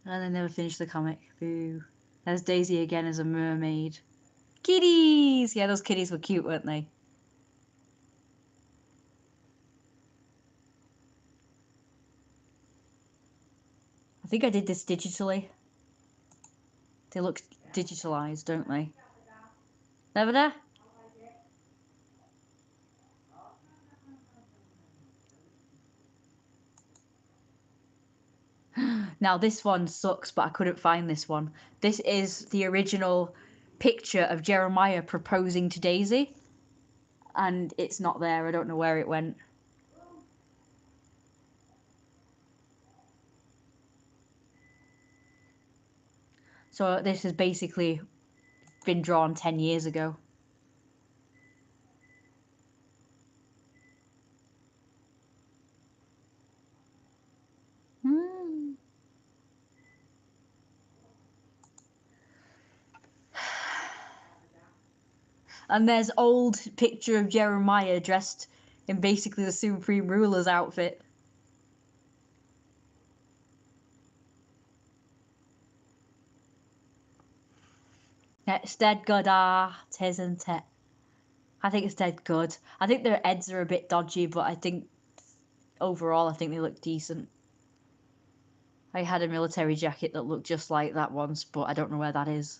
they never finished the comic. Boo. There's Daisy again as a mermaid. Kitties! Yeah, those kitties were cute, weren't they? I think I did this digitally. They look digitalized, don't they? Never there? Now this one sucks, but I couldn't find this one. This is the original picture of Jeremiah proposing to Daisy. And it's not there. I don't know where it went. So this has basically been drawn 10 years ago. Hmm. And there's old picture of Jeremiah dressed in basically the Supreme Ruler's outfit. It's dead good, tisn't it? I think it's dead good. I think their heads are a bit dodgy, but I think overall I think they look decent. I had a military jacket that looked just like that once, but I don't know where that is.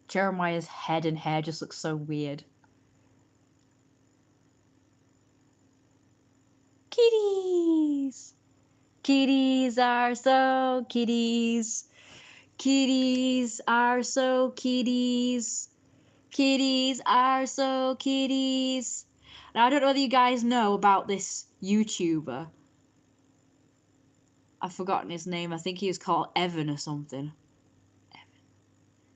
Jeremiah's head and hair just look so weird. Kitties! Kitties are so kitties. Kitties are so kitties. Kitties are so kitties. Now, I don't know whether you guys know about this YouTuber. I've forgotten his name. I think he was called Evan or something.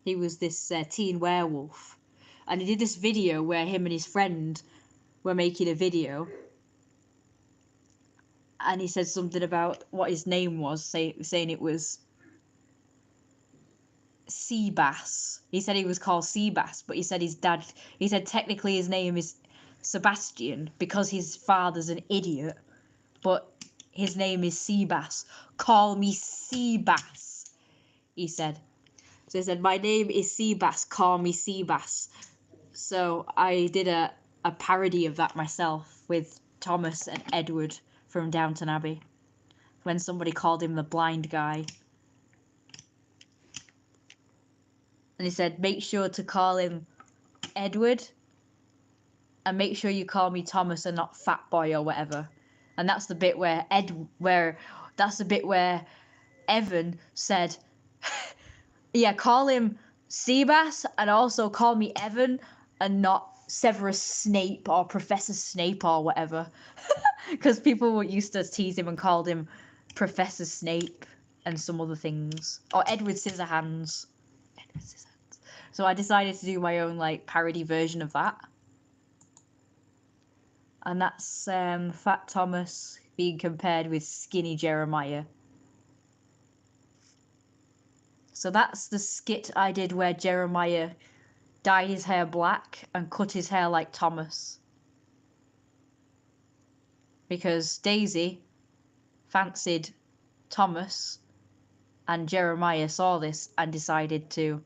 He was this teen werewolf. And he did this video where him and his friend were making a video. And he said something about what his name was, saying it was Seabass. He said he was called Seabass, but he said he said technically his name is Sebastian because his father's an idiot, but his name is Seabass. Call me Seabass, he said. So he said, my name is Seabass, call me Seabass. So I did a parody of that myself with Thomas and Edward from Downton Abbey when somebody called him the blind guy. And he said, make sure to call him Edward and make sure you call me Thomas and not Fat Boy or whatever. And that's the bit where Evan said, yeah, call him Seabass and also call me Evan and not Severus Snape or Professor Snape or whatever. Because people used to tease him and called him Professor Snape and some other things. Or Edward Scissorhands. So I decided to do my own like parody version of that. And that's Fat Thomas being compared with Skinny Jeremiah. So that's the skit I did where Jeremiah dyed his hair black and cut his hair like Thomas. Because Daisy fancied Thomas and Jeremiah saw this and decided to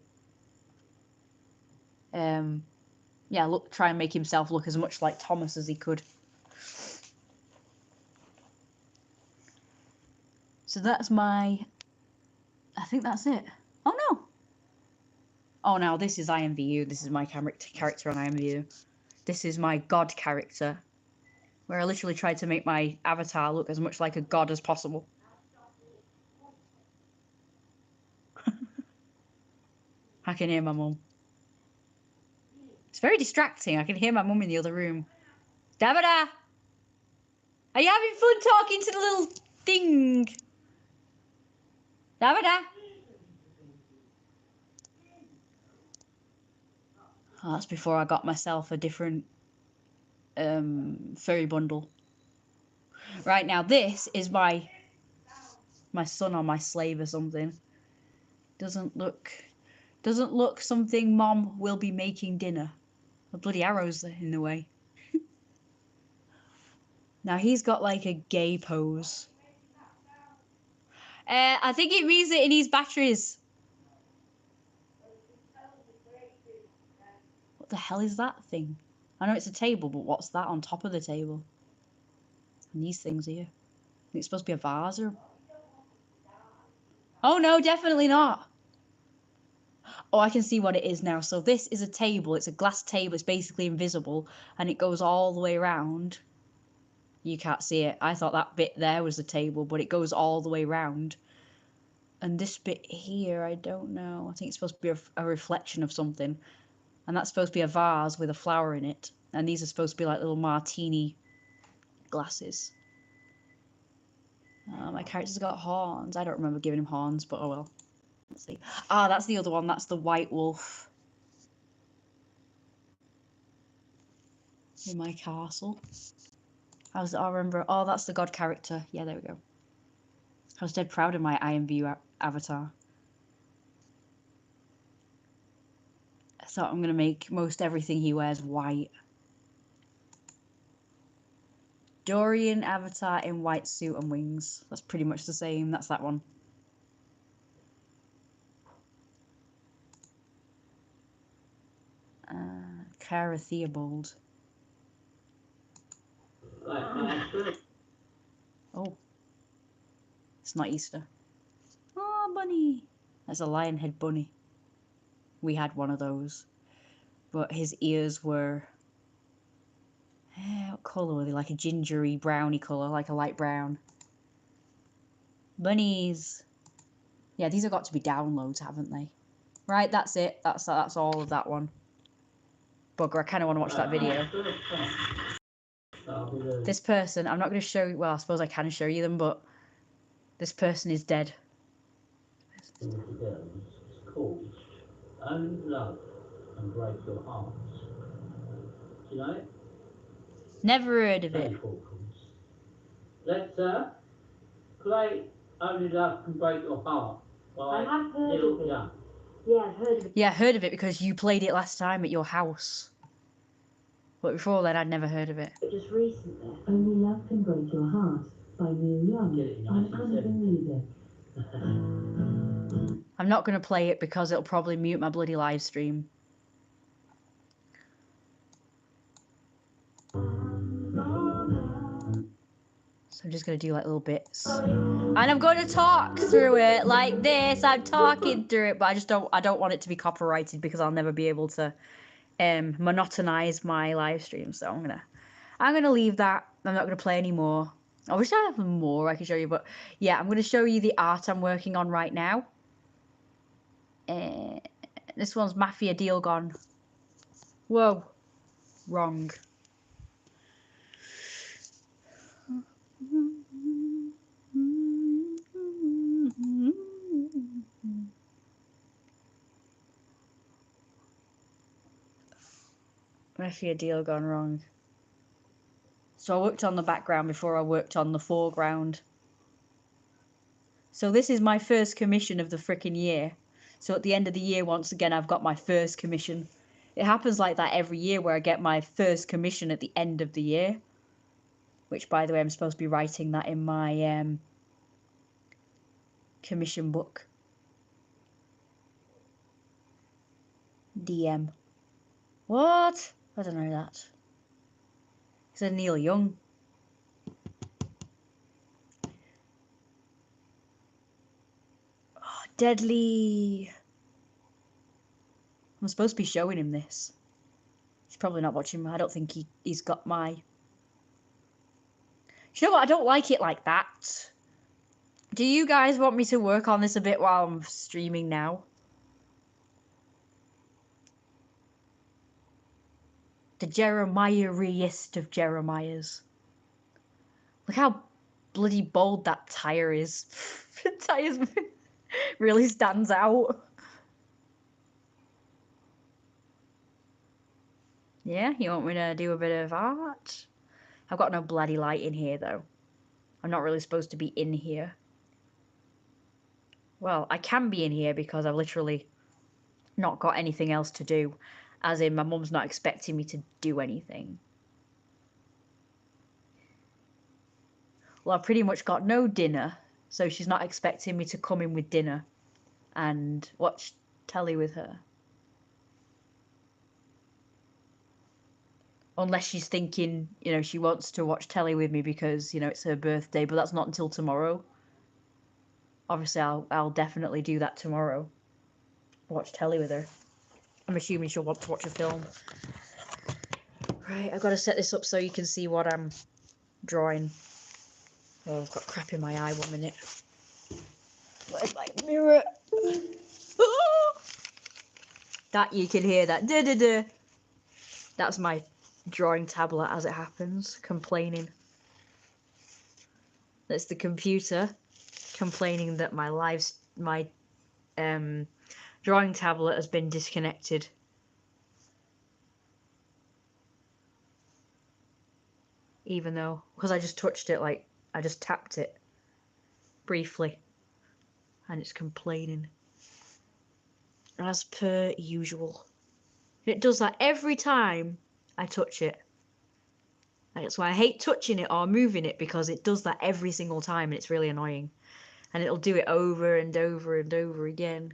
try and make himself look as much like Thomas as he could. So that's I think that's it. Oh no! Oh no, this is IMVU. This is my character on IMVU. This is my god character, where I literally tried to make my avatar look as much like a god as possible. I can hear my mum. It's very distracting. I can hear my mum in the other room. Davida! Are you having fun talking to the little thing? Davida! Oh, that's before I got myself a different furry bundle. Right now, this is my son or my slave or something. Doesn't look something Mom will be making dinner. The bloody arrow's in the way. Now he's got like a gay pose. I think it means that it needs batteries. What the hell is that thing? I know it's a table, but what's that on top of the table? And these things here. I think it's supposed to be a vase or... Oh no, definitely not. Oh, I can see what it is now. So this is a table. It's a glass table. It's basically invisible. And it goes all the way around. You can't see it. I thought that bit there was the table, but it goes all the way around. And this bit here, I don't know. I think it's supposed to be a reflection of something. And that's supposed to be a vase with a flower in it. And these are supposed to be like little martini glasses. my character's got horns. I don't remember giving him horns, but oh well. Let's see. Ah, that's the other one. That's the white wolf. In my castle. I remember. Oh, that's the god character. Yeah, there we go. I was dead proud of my IMView avatar. I thought I'm going to make most everything he wears white. Dorian avatar in white suit and wings. That's pretty much the same. That's that one. Cara Theobald. Oh. It's not Easter. Oh, bunny. That's a lion head bunny. We had one of those. But his ears were... what colour were they? Like a gingery browny colour, like a light brown. Bunnies. Yeah, these have got to be downloads, haven't they? Right, that's it. That's all of that one. Bugger, I kind of want to watch that video. This person, I'm not going to show you... Well, I suppose I can show you them, but... This person is dead. It's called Own Love and Break Your Heart. Do you know it? Never heard of it. Let's play Only Love Can Break Your Heart by I have heard Neil of it. Young. Yeah, I've heard of it. Yeah, I heard of it because you played it last time at your house. But before then, I'd never heard of it. But just recently. Only Love Can Break Your Heart by Neil Young Get it in on 1970. Amazon Music. I'm not going to play it because it'll probably mute my bloody live stream. So I'm just going to do like little bits. And I'm going to talk through it like this. I'm talking through it, but I don't want it to be copyrighted because I'll never be able to monotonize my live stream. So I'm gonna leave that. I'm not gonna play anymore. I wish I had more I could show you, but yeah, I'm gonna show you the art I'm working on right now. This one's Mafia Deal Gone. Whoa, wrong. Mafia Deal Gone wrong. So I worked on the background before I worked on the foreground. So this is my first commission of the frickin' year. So at the end of the year, once again, I've got my first commission. It happens like that every year where I get my first commission at the end of the year. Which, by the way, I'm supposed to be writing that in my commission book. DM. What? I don't know that. It's a Neil Young. Oh, Deadly. I'm supposed to be showing him this. He's probably not watching. I don't think he's got my... You know what? I don't like it like that. Do you guys want me to work on this a bit while I'm streaming now? The Jeremiah-iest of Jeremiahs. Look how bloody bold that tire is. The tire really stands out. Yeah, you want me to do a bit of art? I've got no bloody light in here, though. I'm not really supposed to be in here. Well, I can be in here because I've literally not got anything else to do. As in, my mum's not expecting me to do anything. Well, I've pretty much got no dinner, so she's not expecting me to come in with dinner and watch telly with her. Unless she's thinking, you know, she wants to watch telly with me because, you know, it's her birthday, but that's not until tomorrow. Obviously, I'll definitely do that tomorrow. Watch telly with her. I'm assuming she'll want to watch a film. Right, I've got to set this up so you can see what I'm drawing. Oh, I've got crap in my eye. 1 minute. Where's my mirror? That you can hear that. Da, da, da. That's my drawing tablet as it happens, complaining. That's the computer. complaining that my drawing tablet has been disconnected. Even though, because I just touched it, like, I just tapped it briefly, and it's complaining. As per usual. It does that every time I touch it. That's why I hate touching it or moving it, because it does that every single time and it's really annoying. And it'll do it over and over and over again.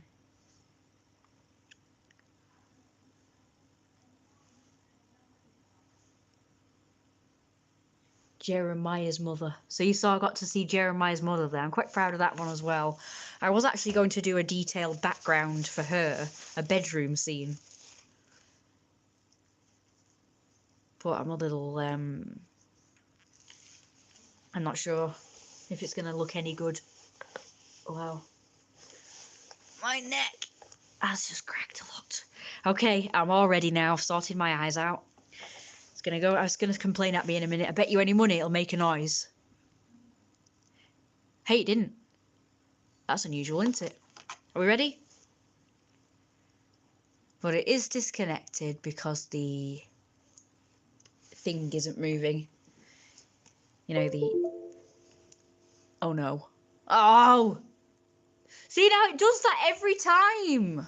Jeremiah's mother. So you saw I got to see Jeremiah's mother there. I'm quite proud of that one as well. I was actually going to do a detailed background for her, a bedroom scene. But I'm a little, I'm not sure if it's going to look any good. Wow. My neck has just cracked a lot. Okay, I'm all ready now. I've sorted my eyes out. It's gonna go. I was gonna complain at me in a minute. I bet you any money it'll make a noise. Hey, it didn't. That's unusual, isn't it? Are we ready? But it is disconnected because the thing isn't moving. You know, the... Oh, no. Oh! See, now it does that every time.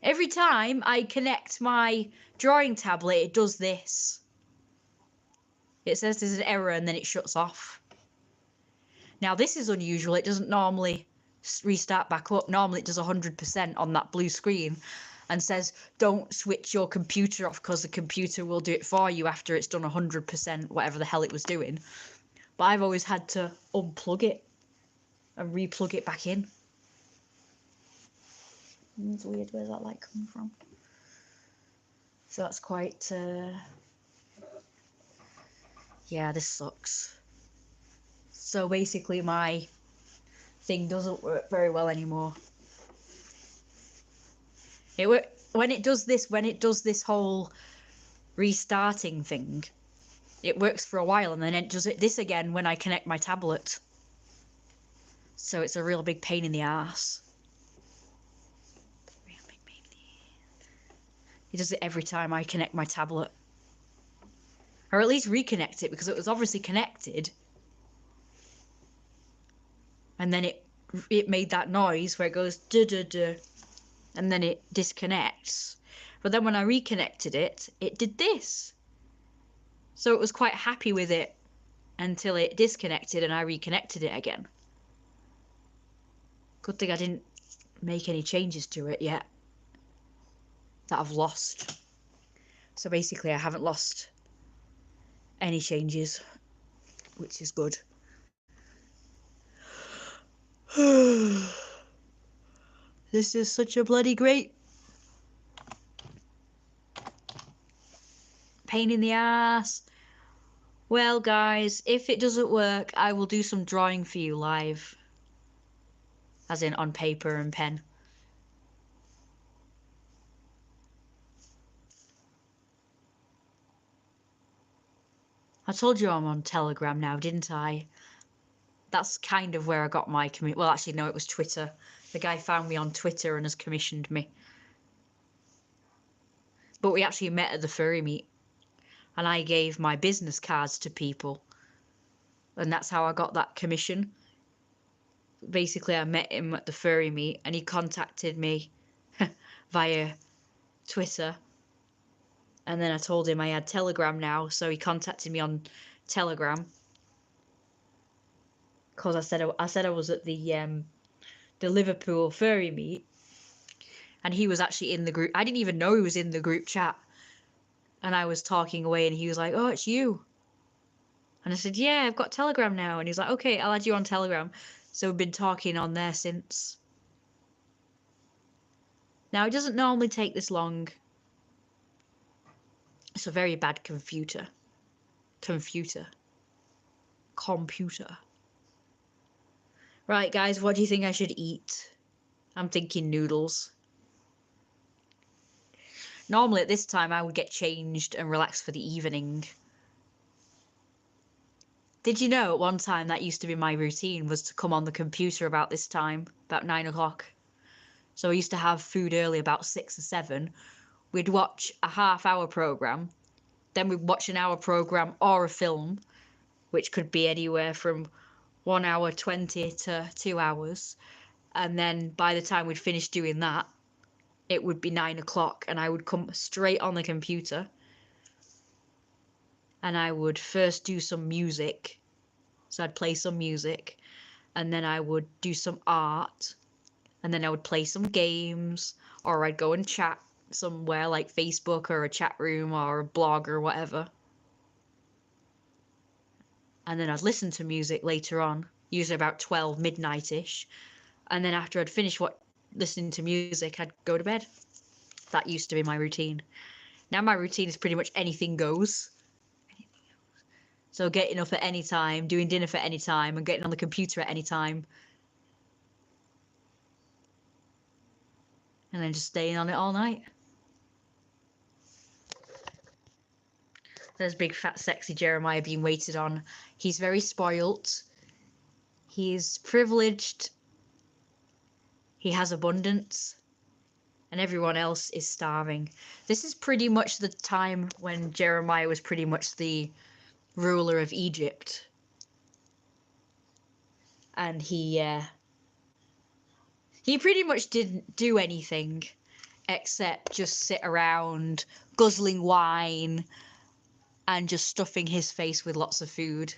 Every time I connect my drawing tablet, it does this. It says there's an error and then it shuts off. Now, this is unusual. It doesn't normally restart back up. Normally, it does 100% on that blue screen and says, don't switch your computer off because the computer will do it for you after it's done 100%, whatever the hell it was doing. But I've always had to unplug it and replug it back in. It's weird. Where's that light coming from? So that's quite... Yeah, this sucks. So basically, my thing doesn't work very well anymore. When it does this whole restarting thing, it works for a while, and then it does this again when I connect my tablet. So it's a real big pain in the ass. Real big pain in the... It does it every time I connect my tablet. Or at least reconnect it, because it was obviously connected. And then it made that noise where it goes duh-duh-duh, and then it disconnects. But then when I reconnected it, it did this. So it was quite happy with it until it disconnected and I reconnected it again. Good thing I didn't make any changes to it yet that I've lost. So basically I haven't lost any changes, which is good. This is such a bloody great pain in the ass. Well, guys, if it doesn't work, I will do some drawing for you live. As in on paper and pen. I told you I'm on Telegram now, didn't I? That's kind of where I got my well, actually, no, it was Twitter. The guy found me on Twitter and has commissioned me. But we actually met at the furry meet. And I gave my business cards to people. And that's how I got that commission. Basically, I met him at the furry meet and he contacted me via Twitter. And then I told him I had Telegram now, so he contacted me on Telegram. Because I said I was at the Liverpool furry meet. And he was actually in the group. I didn't even know he was in the group chat. And I was talking away and he was like, oh, it's you. And I said, yeah, I've got Telegram now. And he's like, okay, I'll add you on Telegram. So we've been talking on there since. Now, it doesn't normally take this long. It's a very bad computer. Right, guys, what do you think I should eat? I'm thinking noodles. Normally at this time I would get changed and relax for the evening. Did you know at one time that used to be my routine, was to come on the computer about this time, about 9 o'clock. So I used to have food early, about 6 or 7. We'd watch a half-hour program, then we'd watch an hour program or a film, which could be anywhere from 1 hour 20 to 2 hours. And then by the time we'd finished doing that, it would be 9 o'clock, and I would come straight on the computer and I would first do some music. So I'd play some music, and then I would do some art, and then I would play some games, or I'd go and chat somewhere like Facebook or a chat room or a blog or whatever. And then I'd listen to music later on, usually about 12 midnight-ish. And then after I'd finished listening to music, I'd go to bed. That used to be my routine. Now my routine is pretty much anything goes. So getting up at any time, doing dinner for any time, and getting on the computer at any time. And then just staying on it all night. There's big fat sexy Jeremiah being waited on. He's very spoilt. He's privileged. He has abundance. And everyone else is starving. This is pretty much the time when Jeremiah was pretty much the ruler of Egypt. And he pretty much didn't do anything except just sit around guzzling wine and just stuffing his face with lots of food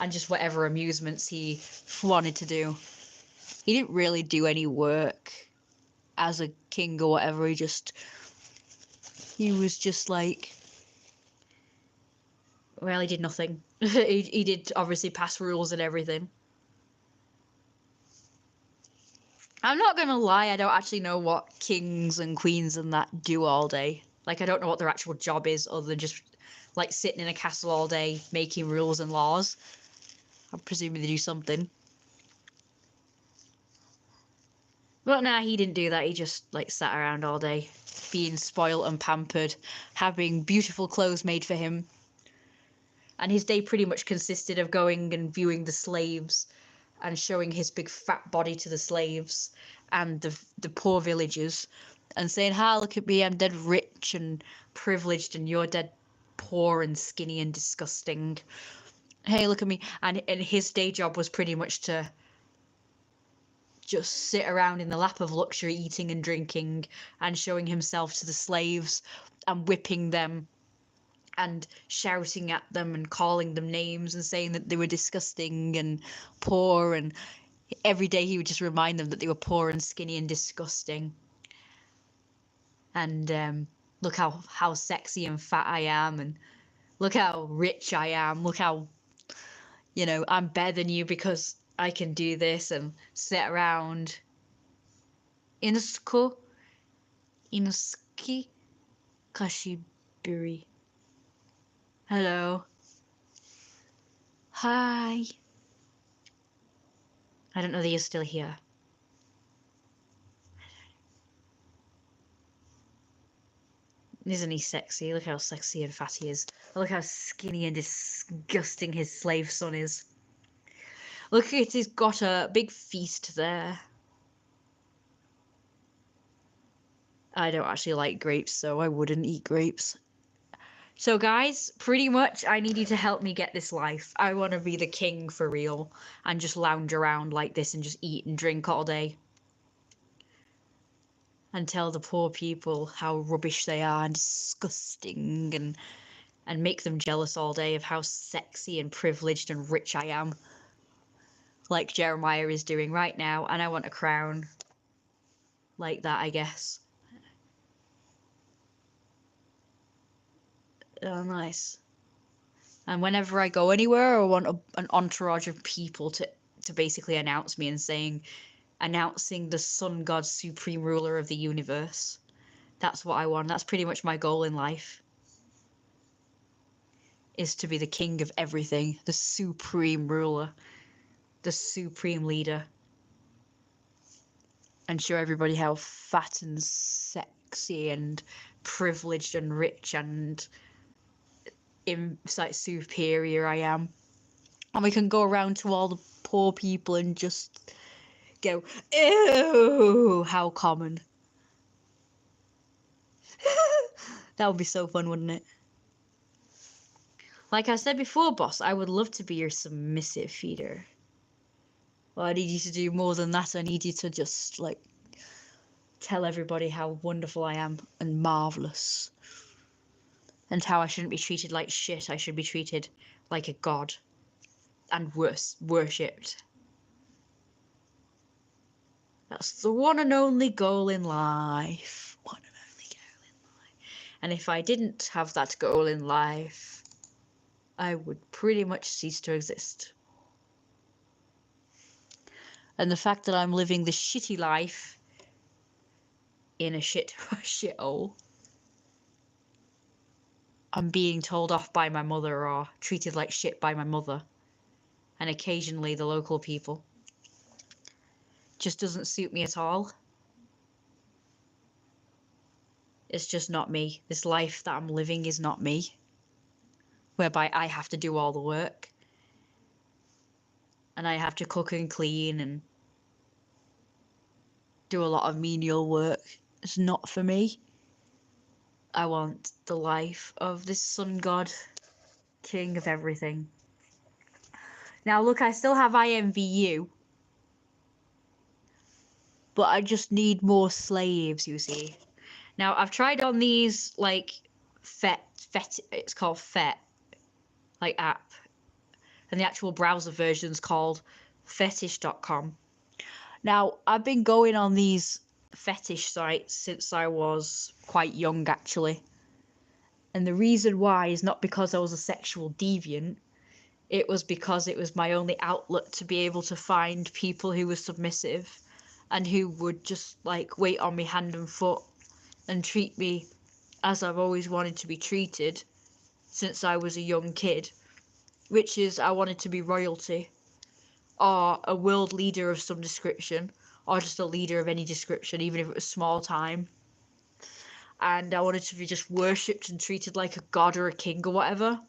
and just whatever amusements he wanted to do. He didn't really do any work as a king or whatever. He was just like, well, he did nothing. he did obviously pass rules and everything. I'm not gonna lie, I don't actually know what kings and queens and that do all day. Like, I don't know what their actual job is other than just like sitting in a castle all day making rules and laws. I'm presuming they do something. But nah, he didn't do that. He just like sat around all day, being spoiled and pampered, having beautiful clothes made for him. And his day pretty much consisted of going and viewing the slaves and showing his big fat body to the slaves and the poor villagers and saying, "Ha, look at me, I'm dead rich and privileged and you're dead poor and skinny and disgusting. Hey, look at me." And his day job was pretty much to just sit around in the lap of luxury, eating and drinking and showing himself to the slaves and whipping them and shouting at them and calling them names and saying that they were disgusting and poor, and every day he would just remind them that they were poor and skinny and disgusting. And look how sexy and fat I am, and look how rich I am, look how, you know, I'm better than you because I can do this, and sit around. Inosuki Kashiburi. Hello. Hi. I don't know that you're still here. Isn't he sexy? Look how sexy and fat he is. Look how skinny and disgusting his slave son is. Look at, he's got a big feast there. I don't actually like grapes, so I wouldn't eat grapes. So guys, pretty much I need you to help me get this life. I want to be the king for real and just lounge around like this and just eat and drink all day. And tell the poor people how rubbish they are and disgusting, and make them jealous all day of how sexy and privileged and rich I am. Like Jeremiah is doing right now, and I want a crown. Like that, I guess. Oh, nice. And whenever I go anywhere, I want an entourage of people to basically announce me and announcing the sun god, supreme ruler of the universe. That's what I want. That's pretty much my goal in life. Is to be the king of everything, the supreme ruler, the supreme leader. And show everybody how fat and sexy and privileged and rich and like superior I am. And we can go around to all the poor people and just go, ew, how common. That would be so fun, wouldn't it? Like I said before, boss, I would love to be your submissive feeder. Well, I need you to do more than that. I need you to just, like, tell everybody how wonderful I am and marvellous. And how I shouldn't be treated like shit. I should be treated like a god. And worse, worshipped. That's the one and only goal in life. One and only goal in life. And if I didn't have that goal in life, I would pretty much cease to exist. And the fact that I'm living this shitty life in a shithole, I'm being told off by my mother or treated like shit by my mother and occasionally the local people, just doesn't suit me at all. It's just not me. This life that I'm living is not me, whereby I have to do all the work and I have to cook and clean and do a lot of menial work. It's not for me. I want the life of this sun god, king of everything. Now look, I still have IMVU, but I just need more slaves, you see. Now I've tried on these, like, it's called Fet, like, app, and the actual browser version's called fetish.com. Now I've been going on these fetish sites since I was quite young, actually. And the reason why is not because I was a sexual deviant. It was because it was my only outlet to be able to find people who were submissive and who would just, like, wait on me hand and foot and treat me as I've always wanted to be treated since I was a young kid, which is I wanted to be royalty or a world leader of some description or just a leader of any description, even if it was small time. And I wanted to be just worshipped and treated like a god or a king or whatever,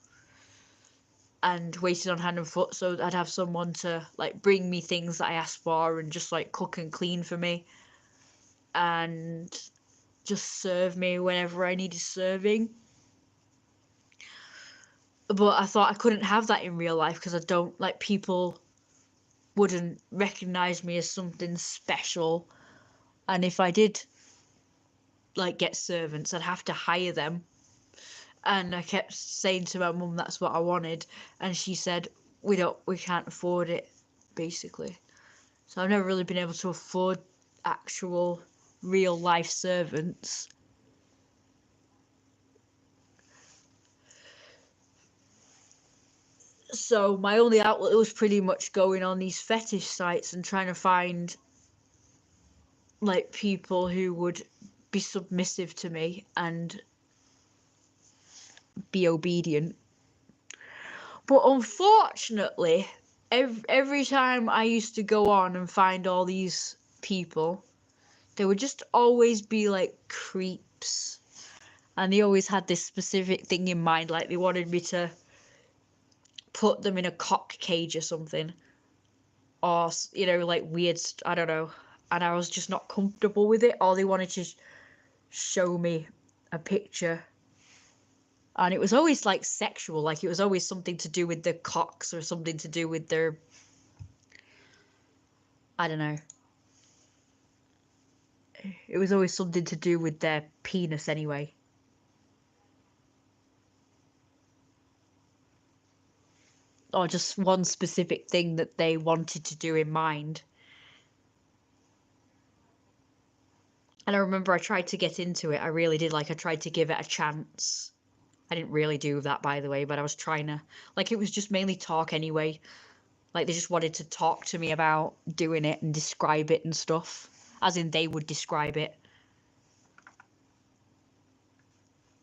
and waited on hand and foot, so I'd have someone to, like, bring me things that I asked for and just, like, cook and clean for me and just serve me whenever I needed serving. But I thought I couldn't have that in real life because I don't, like, people wouldn't recognize me as something special. And if I did, like, get servants, I'd have to hire them. And I kept saying to my mum that's what I wanted, and she said we can't afford it, basically. So I've never really been able to afford actual real life servants. So my only outlet was pretty much going on these fetish sites and trying to find, like, people who would be submissive to me and be obedient. But unfortunately, every time I used to go on and find all these people, they would just always be like creeps. And they always had this specific thing in mind, like they wanted me to put them in a cock cage or something. Or, you know, like weird, I don't know. And I was just not comfortable with it. Or they wanted to show me a picture. And it was always, like, sexual. Like, it was always something to do with their cocks or something to do with their, I don't know. It was always something to do with their penis anyway. Or just one specific thing that they wanted to do in mind. And I remember I tried to get into it. I really did. Like, I tried to give it a chance. I didn't really do that, by the way, but I was trying to. Like, it was just mainly talk anyway. Like, they just wanted to talk to me about doing it and describe it and stuff. As in, they would describe it.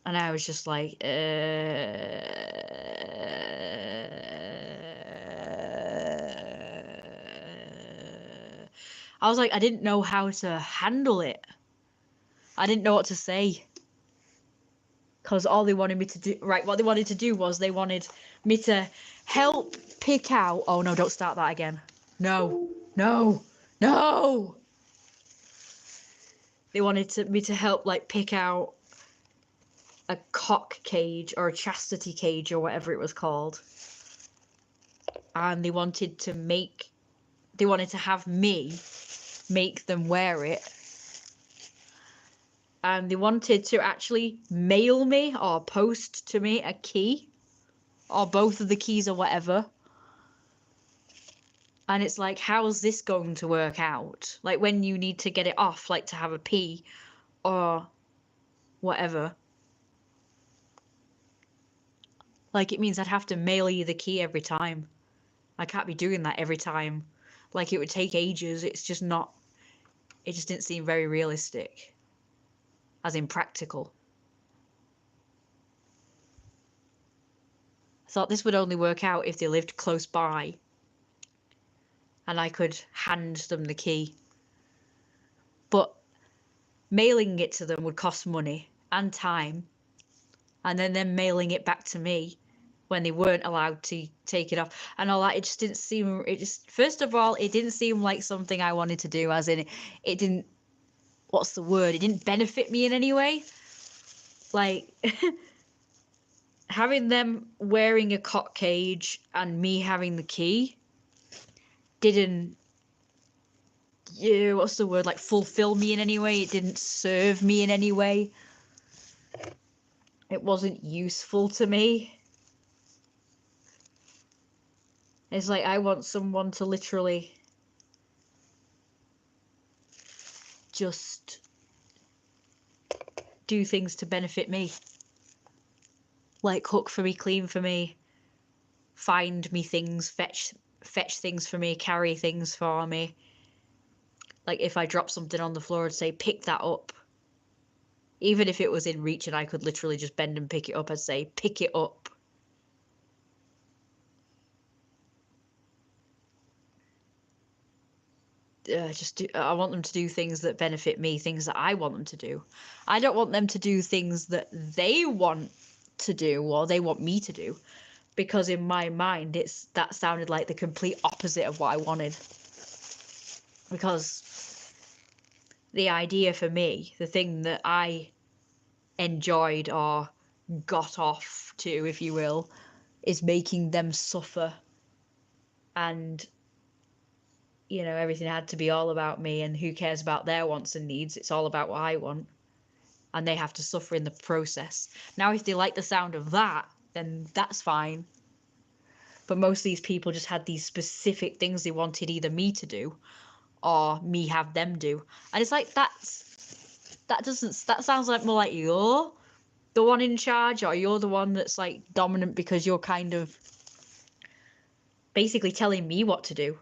And I was just like, I was like, I didn't know how to handle it. I didn't know what to say. because all they wanted me to do, right, what they wanted to do was they wanted me to help pick out, oh no, don't start that again. No, no, no. They wanted me to help like pick out a cock cage or a chastity cage or whatever it was called. And they wanted to have me make them wear it. And they wanted to actually mail me or post to me a key or both of the keys or whatever. And it's like, how's this going to work out? Like when you need to get it off, like to have a pee or whatever. Like it means I'd have to mail you the key every time. I can't be doing that every time. Like it would take ages. It's just not, it just didn't seem very realistic. As in practical. I thought this would only work out if they lived close by. And I could hand them the key. But mailing it to them would cost money and time. And then them mailing it back to me when they weren't allowed to take it off and all that. It just didn't seem, first of all, it didn't seem like something I wanted to do, as in it didn't, what's the word? It didn't benefit me in any way. Like, having them wearing a cock cage and me having the key didn't, what's the word? Like, fulfill me in any way. It didn't serve me in any way. It wasn't useful to me. It's like, I want someone to literally just do things to benefit me. Like cook for me, clean for me, find me things, fetch things for me, carry things for me. Like if I drop something on the floor, I'd say, pick that up. Even if it was in reach and I could literally just bend and pick it up, I'd say, pick it up. I want them to do things that benefit me, things that I want them to do. I don't want them to do things that they want to do or they want me to do, because in my mind that sounded like the complete opposite of what I wanted. Because the idea for me, the thing that I enjoyed or got off to, if you will, is making them suffer. And everything had to be all about me, and who cares about their wants and needs? It's all about what I want. And they have to suffer in the process. Now, if they like the sound of that, then that's fine. But most of these people just had these specific things they wanted either me to do or me have them do. And it's like, that sounds like more like you're the one in charge, or you're the one that's like dominant because you're kind of basically telling me what to do.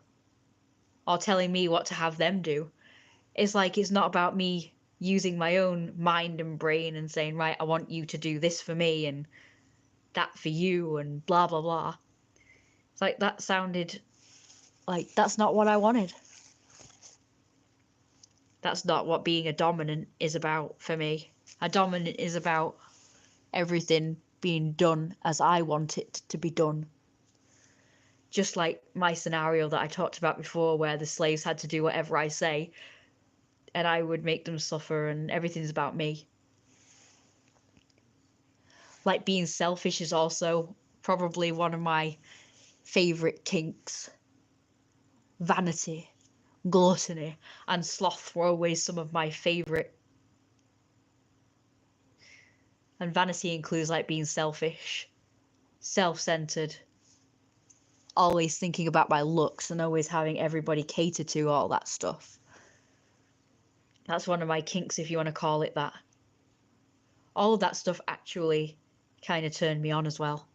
Or telling me what to have them do. It's like, it's not about me using my own mind and brain and saying, right, I want you to do this for me and that for you and blah, blah, blah. It's like, that sounded like that's not what I wanted. That's not what being a dominant is about for me. A dominant is about everything being done as I want it to be done. Just like my scenario that I talked about before, where the slaves had to do whatever I say and I would make them suffer and everything's about me. Like, being selfish is also probably one of my favourite kinks. Vanity, gluttony, and sloth were always some of my favourite. And vanity includes like being selfish, self-centered, always thinking about my looks and always having everybody cater to, all that stuff. That's one of my kinks, if you want to call it that. All of that stuff actually kind of turned me on as well.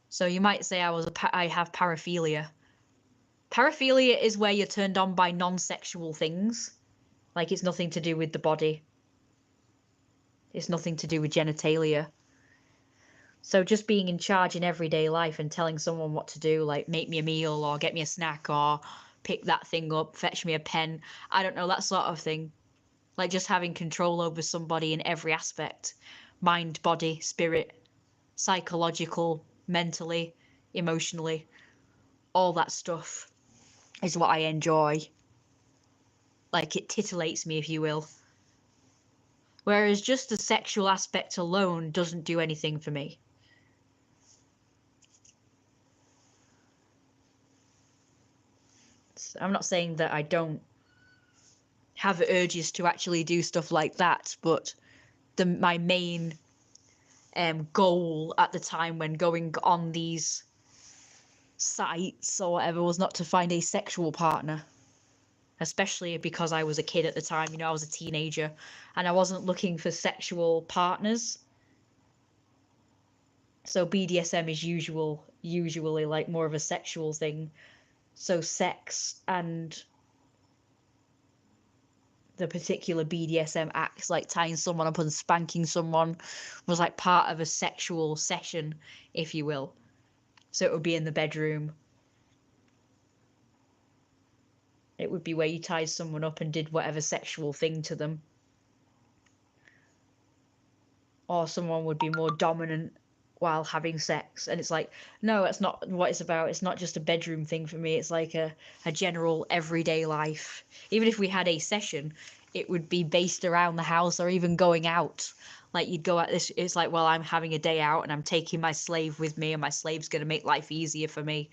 So you might say I have paraphilia. Paraphilia is where you're turned on by non-sexual things. Like, it's nothing to do with the body. It's nothing to do with genitalia. So just being in charge in everyday life and telling someone what to do, like make me a meal or get me a snack or pick that thing up, fetch me a pen, I don't know, that sort of thing. Like, just having control over somebody in every aspect. mind, body, spirit, psychological, mentally, emotionally, all that stuff is what I enjoy. Like, it titillates me, if you will. Whereas just the sexual aspect alone doesn't do anything for me. So I'm not saying that I don't have urges to actually do stuff like that, but my main goal at the time when going on these sites or whatever was not to find a sexual partner, especially because I was a kid at the time. You know, I was a teenager and I wasn't looking for sexual partners. So BDSM is usually like more of a sexual thing. So sex and the particular BDSM acts, like tying someone up and spanking someone, was like part of a sexual session, if you will. So it would be in the bedroom. It would be where you tied someone up and did whatever sexual thing to them. Or someone would be more dominant while having sex. And it's like, no, that's not what it's about. It's not just a bedroom thing for me. It's like a general everyday life. Even if we had a session, it would be based around the house or even going out. Like, you'd go at this, it's like, well, I'm having a day out and I'm taking my slave with me, and my slave's going to make life easier for me.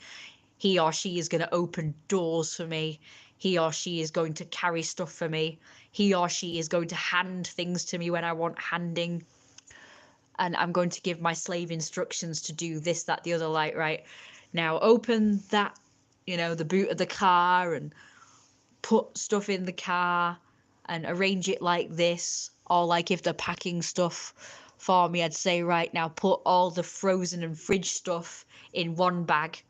He or she is going to open doors for me. He or she is going to carry stuff for me. He or she is going to hand things to me when I want handing. And I'm going to give my slave instructions to do this, that, the other, like, right, now open that, you know, the boot of the car and put stuff in the car and arrange it like this. Or like if they're packing stuff for me, I'd say, right, now put all the frozen and fridge stuff in one bag.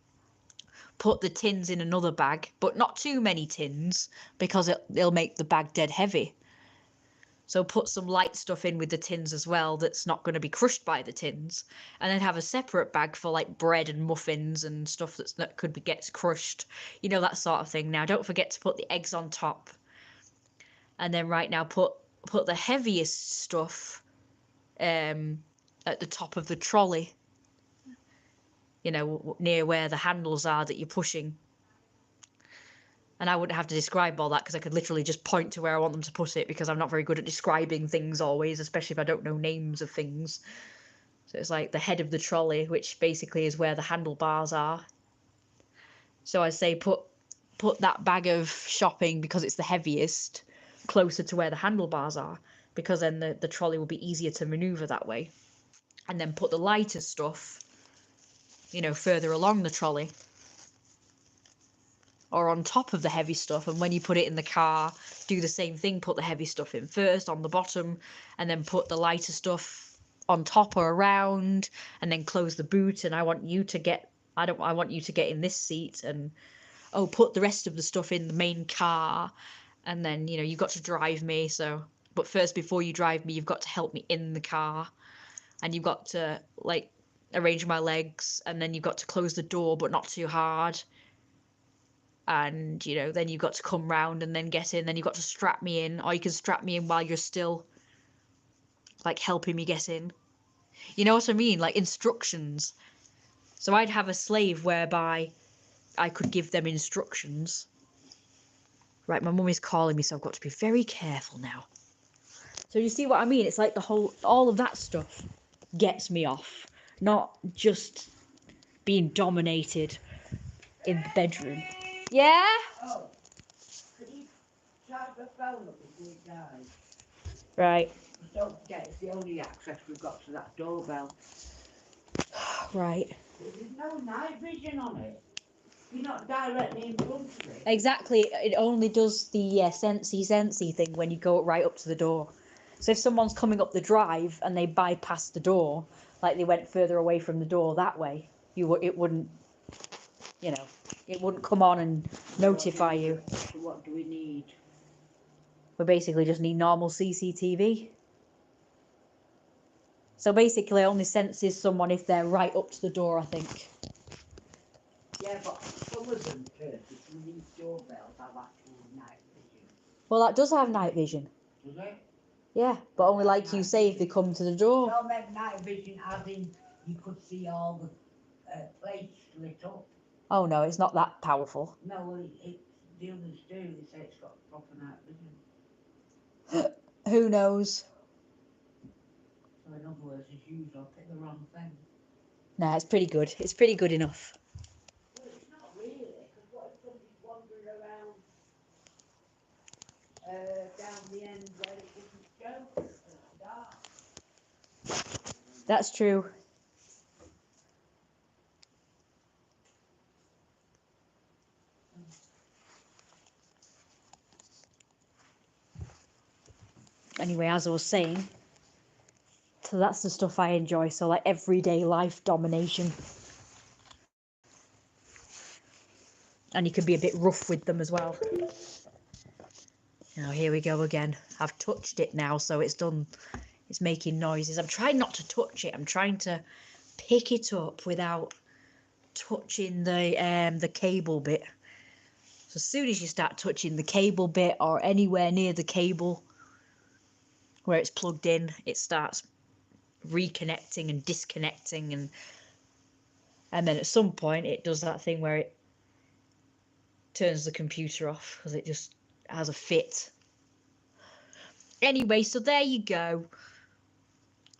Put the tins in another bag, but not too many tins because it'll make the bag dead heavy. So put some light stuff in with the tins as well that's not going to be crushed by the tins, and then have a separate bag for like bread and muffins and stuff that gets crushed, you know, that sort of thing. Now don't forget to put the eggs on top, and then right now put the heaviest stuff at the top of the trolley, you know, near where the handles are that you're pushing. And I wouldn't have to describe all that because I could literally just point to where I want them to put it, because I'm not very good at describing things always, especially if I don't know names of things. So it's like the head of the trolley, which basically is where the handlebars are. So I say put that bag of shopping, because it's the heaviest, closer to where the handlebars are, because then the trolley will be easier to maneuver that way. And then put the lighter stuff, you know, further along the trolley, or on top of the heavy stuff. And when you put it in the car, do the same thing. Put the heavy stuff in first on the bottom, and then put the lighter stuff on top or around, and then close the boot. And I want you to get in this seat, and put the rest of the stuff in the main car. And then, you know, you've got to drive me. So, but first, before you drive me, you've got to help me in the car, and you've got to like arrange my legs, and then you've got to close the door, but not too hard. And, you know, then you've got to come round and then get in. Then you've got to strap me in, or you can strap me in while you're still like helping me get in. You know what I mean? Like instructions. So I'd have a slave whereby I could give them instructions. Right, my mum is calling me, so I've got to be very careful now. So you see what I mean? It's like all of that stuff gets me off. Not just being dominated in the bedroom. Yeah? Oh, can you charge the phone up before it dies? Right. Don't forget, it's the only access we've got to that doorbell. Right. There's no night vision on it. You're not directly in front of it. Exactly. It only does the sensey thing when you go right up to the door. So if someone's coming up the drive and they bypass the door, like they went further away from the door that way, it wouldn't, you know, it wouldn't come on and notify you. So what do we need? We basically just need normal CCTV. So basically it only senses someone if they're right up to the door, I think. Yeah, but some of them, some of these doorbells have actual night vision. Well, that does have night vision. Does it? Yeah, but only like you say if they come to the door. No, I meant night vision as in you could see all the plates lit up. Oh no, it's not that powerful. No, the others do. They say it's got proper night vision. Who knows? So in other words, as usual, I picked the wrong thing. Nah, it's pretty good. It's pretty good enough. Well, it's not really, because what if somebody's wandering around down the end where it doesn't show? It's dark. That's true. Anyway, as I was saying, so that's the stuff I enjoy. So like everyday life domination. And you can be a bit rough with them as well. Now here we go again. I've touched it now, so it's done. It's making noises. I'm trying not to touch it. I'm trying to pick it up without touching the cable bit. So as soon as you start touching the cable bit or anywhere near the cable where it's plugged in, it starts reconnecting and disconnecting, and then at some point it does that thing where it turns the computer off because it just has a fit. Anyway, so there you go.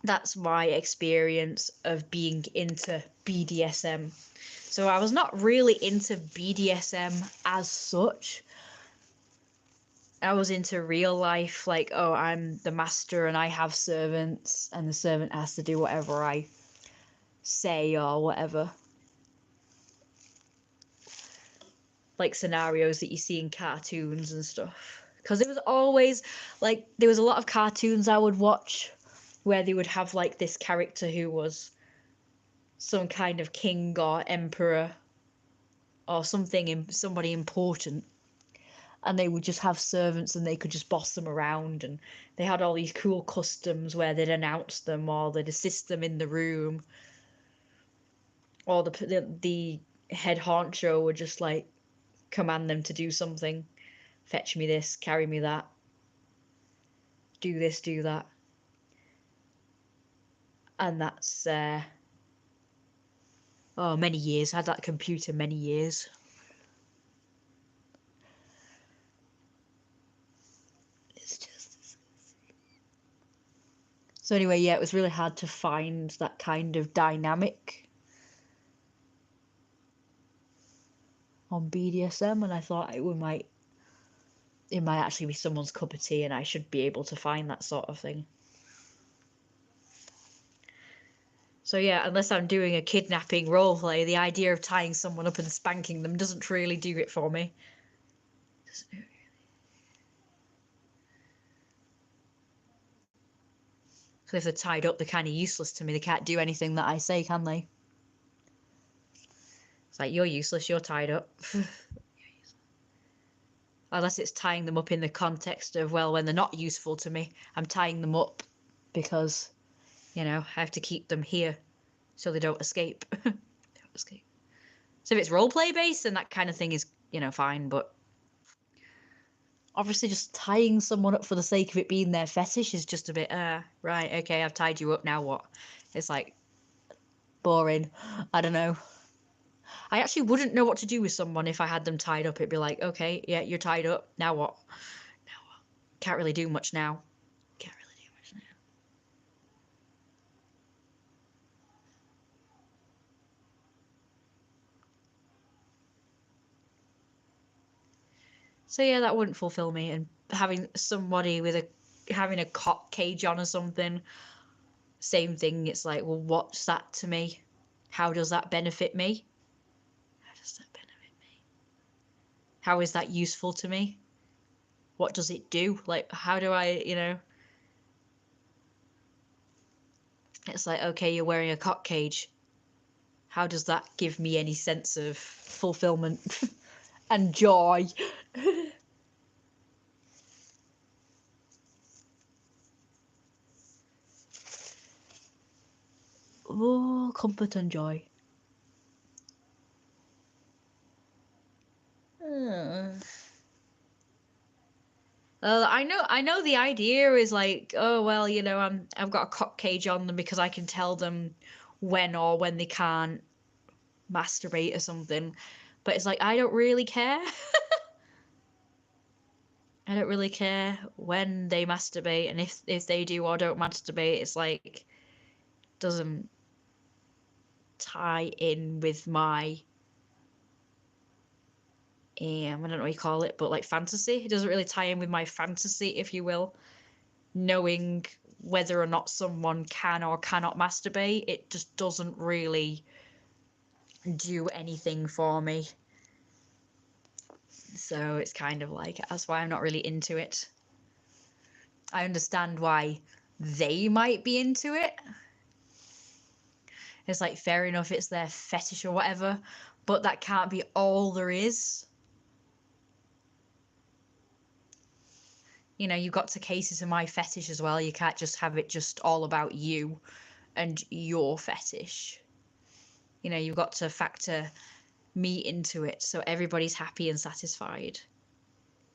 That's my experience of being into BDSM. So I was not really into BDSM as such. I was into real life, like, oh, I'm the master and I have servants and the servant has to do whatever I say or whatever. Like scenarios that you see in cartoons and stuff. Because it was always, like, there was a lot of cartoons I would watch where they would have, like, this character who was some kind of king or emperor or somebody important, and they would just have servants and they could just boss them around, and they had all these cool customs where they'd announce them or they'd assist them in the room, or the head honcho would just like command them to do something. Fetch me this, carry me that, do this, do that. And that's many years. I had that computer many years. It's just so anyway, yeah, it was really hard to find that kind of dynamic on BDSM, and I thought it might actually be someone's cup of tea, and I should be able to find that sort of thing. So yeah, unless I'm doing a kidnapping roleplay, the idea of tying someone up and spanking them doesn't really do it for me. So if they're tied up, they're kind of useless to me. They can't do anything that I say, can they? It's like, you're useless, you're tied up. Unless it's tying them up in the context of, well, when they're not useful to me, I'm tying them up because, I have to keep them here so they don't escape. So if it's roleplay based, then that kind of thing is, fine, but obviously just tying someone up for the sake of it being their fetish is just a bit, right, okay, I've tied you up, now what? It's like, boring. I don't know. I actually wouldn't know what to do with someone if I had them tied up. It'd be like, okay, yeah, you're tied up, now what? Can't really do much now. So yeah, that wouldn't fulfill me. And having somebody having a cock cage on or something, same thing. It's like, well, what's that to me? How does that benefit me? How is that useful to me? What does it do? Like, how do I, It's like, okay, you're wearing a cock cage. How does that give me any sense of fulfillment and joy? Oh, comfort and joy. I know the idea is like, oh well, you know, I've got a cock cage on them because I can tell them when they can't masturbate or something. But it's like I don't really care. I don't really care when they masturbate, and if they do or don't masturbate, it's like doesn't tie in with my I don't know what you call it, but like fantasy. It doesn't really tie in with my fantasy, if you will. Knowing whether or not someone can or cannot masturbate, it just doesn't really do anything for me. So it's kind of like, that's why I'm not really into it. I understand why they might be into it. It's like, fair enough, it's their fetish or whatever, but that can't be all there is. You know, you've got to cater to my fetish as well. You can't just have it just all about you and your fetish. You know, you've got to factor me into it so everybody's happy and satisfied.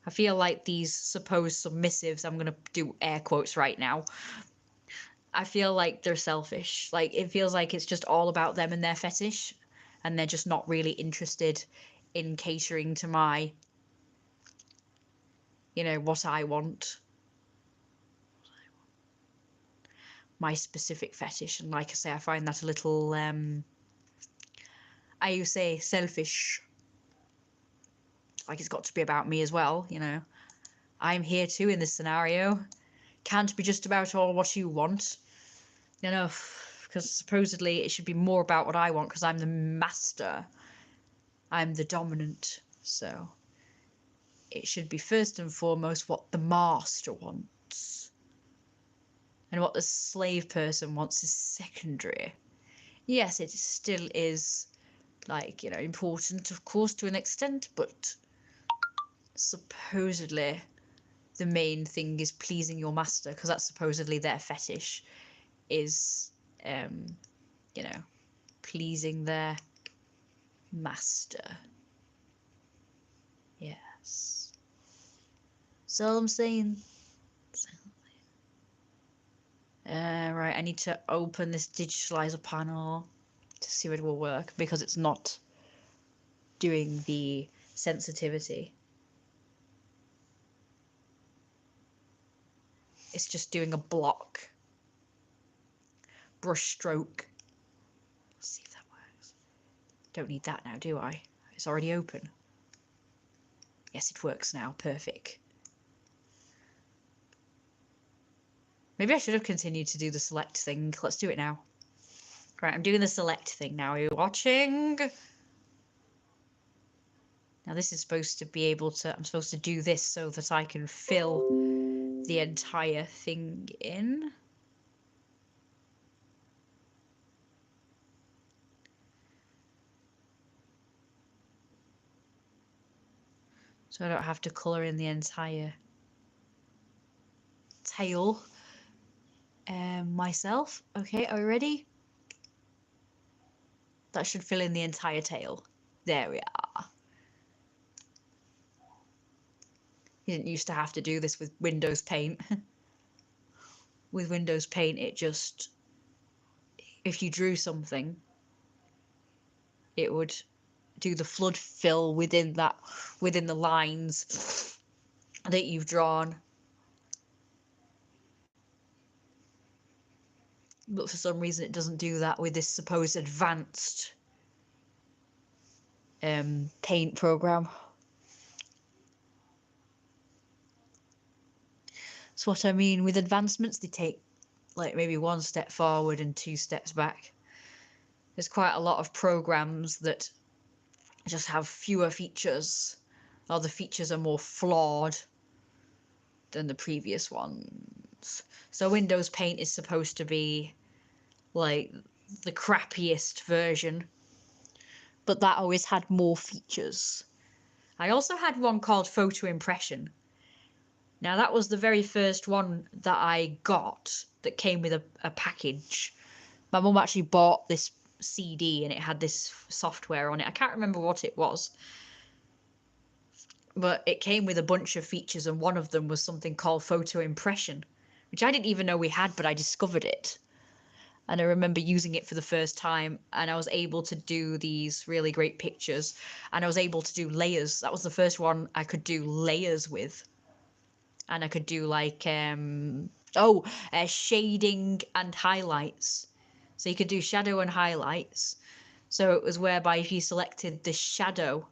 I feel like these supposed submissives, I'm going to do air quotes right now, I feel like they're selfish. Like, it feels like it's just all about them and their fetish, and they're just not really interested in catering to my, you know, what I want. My specific fetish. And like I say, I find that a little, I would say selfish. Like, it's got to be about me as well, you know. I'm here too in this scenario. Can't be just about all what you want. You know, because supposedly it should be more about what I want because I'm the master. I'm the dominant. So it should be first and foremost what the master wants. And what the slave person wants is secondary. Yes, it still is, like, you know, important, of course, to an extent, but supposedly the main thing is pleasing your master, because that's supposedly their fetish, is, you know, pleasing their master. Yes. So all I'm saying. Right, I need to open this digitalizer panel to see if it will work, because it's not doing the sensitivity. It's just doing a block brush stroke. Let's see if that works. Don't need that now, do I? It's already open. Yes, it works now. Perfect. Maybe I should have continued to do the select thing. Let's do it now. Right, I'm doing the select thing now. Are you watching? Now this is supposed to be able to, I'm supposed to do this so that I can fill the entire thing in. So I don't have to colour in the entire tail myself. Okay, are we ready? That should fill in the entire tail. There we are. You didn't used to have to do this with Windows Paint. With Windows Paint, it just, if you drew something, it would do the flood fill within the lines that you've drawn. But for some reason it doesn't do that with this supposed advanced paint program. That's what I mean. With advancements, they take like maybe one step forward and 2 steps back. There's quite a lot of programs that just have fewer features, or the features are more flawed than the previous ones. So Windows Paint is supposed to be like the crappiest version, but that always had more features. I also had one called Photo Impression. Now that was the very first one that I got that came with a package. My mum actually bought this CD and it had this software on it. I can't remember what it was, but it came with a bunch of features, and one of them was something called photo impression, which I didn't even know we had, but I discovered it. And I remember using it for the first time, and I was able to do these really great pictures, and I was able to do layers. That was the first one I could do layers with. And I could do like shading and highlights. So you could do shadow and highlights. So it was whereby if you selected the shadow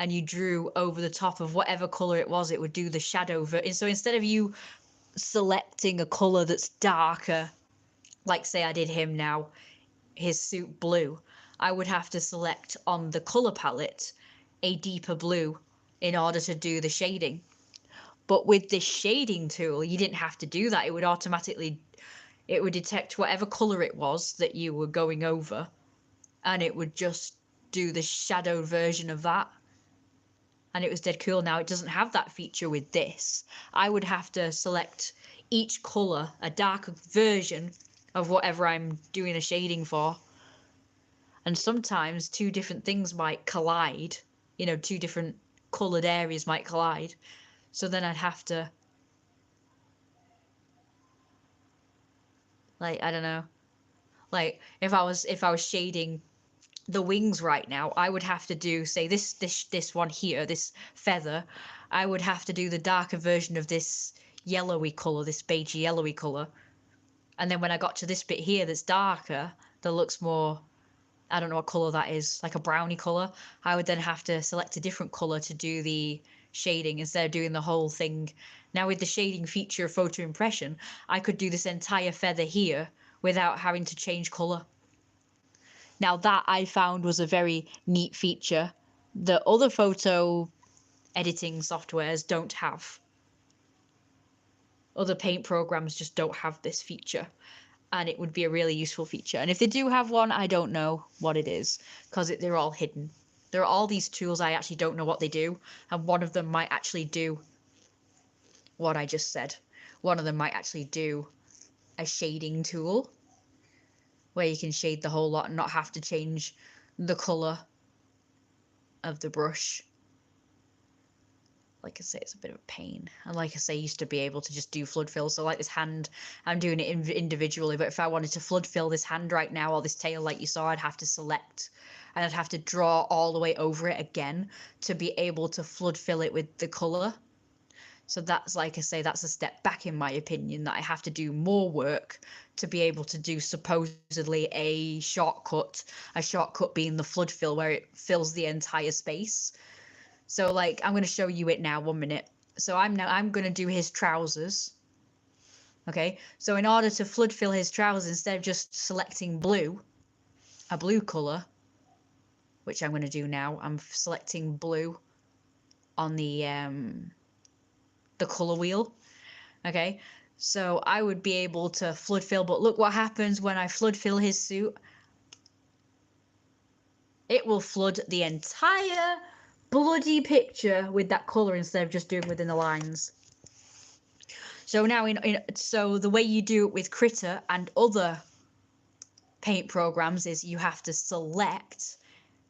and you drew over the top of whatever color it was, it would do the shadow. So instead of you selecting a color that's darker, like say I did him now, his suit blue, I would have to select on the color palette a deeper blue in order to do the shading. But with this shading tool, you didn't have to do that. It would automatically, it would detect whatever color it was that you were going over, and it would just do the shadowed version of that. And it was dead cool. Now it doesn't have that feature with this. I would have to select each color, a darker version of whatever I'm doing a shading for. And sometimes two different things might collide, you know, two different colored areas might collide. So then I'd have to, like, I don't know, like if I was shading the wings right now, I would have to do, say, this one here, this feather, I would have to do the darker version of this yellowy color, this beige yellowy color. And then when I got to this bit here that's darker, that looks more, I don't know what color that is, like a brownie color, I would then have to select a different color to do the shading instead of doing the whole thing. Now with the shading feature of photo impression, I could do this entire feather here without having to change color. Now that I found was a very neat feature that other photo editing softwares don't have. Other paint programs just don't have this feature, and it would be a really useful feature. And if they do have one, I don't know what it is, because they're all hidden. There are all these tools I actually don't know what they do, and one of them might actually do what I just said. One of them might actually do a shading tool where you can shade the whole lot and not have to change the color of the brush. Like I say, it's a bit of a pain. And like I say, I used to be able to just do flood fill. So like this hand, I'm doing it individually. But if I wanted to flood fill this hand right now, or this tail like you saw, I'd have to select. And I'd have to draw all the way over it again to be able to flood fill it with the colour. So that's, like I say, that's a step back in my opinion, that I have to do more work to be able to do supposedly a shortcut being the flood fill where it fills the entire space. So like, I'm going to show you it now, 1 minute. So I'm going to do his trousers. Okay, so in order to flood fill his trousers, instead of just selecting blue, a blue color, which I'm going to do now, I'm selecting blue on the color wheel. Okay, so I would be able to flood fill, but look what happens when I flood fill his suit. It will flood the entire bloody picture with that color instead of just doing within the lines. So now so the way you do it with Critter and other paint programs is you have to select,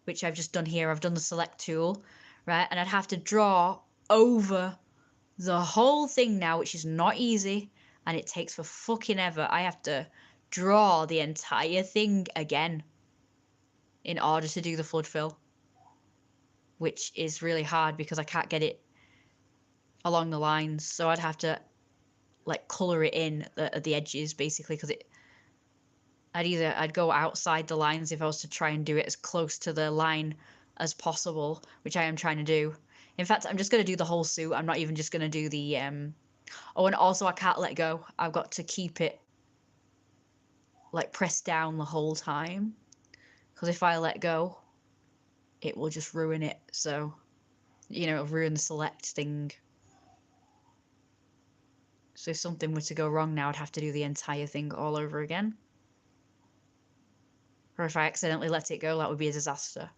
which I've just done here. I've done the select tool, right? And I'd have to draw over the whole thing now, which is not easy, and it takes for fucking ever. I have to draw the entire thing again in order to do the flood fill, which is really hard because I can't get it along the lines. So I'd have to like color it in at the edges basically, because I'd go outside the lines if I was to try and do it as close to the line as possible, which I am trying to do. In fact, I'm just going to do the whole suit. I'm not even just going to do the oh, and also I can't let go. I've got to keep it like pressed down the whole time, because if I let go, it will just ruin it. So, you know, it'll ruin the select thing. So if something were to go wrong now, I'd have to do the entire thing all over again. Or if I accidentally let it go, that would be a disaster.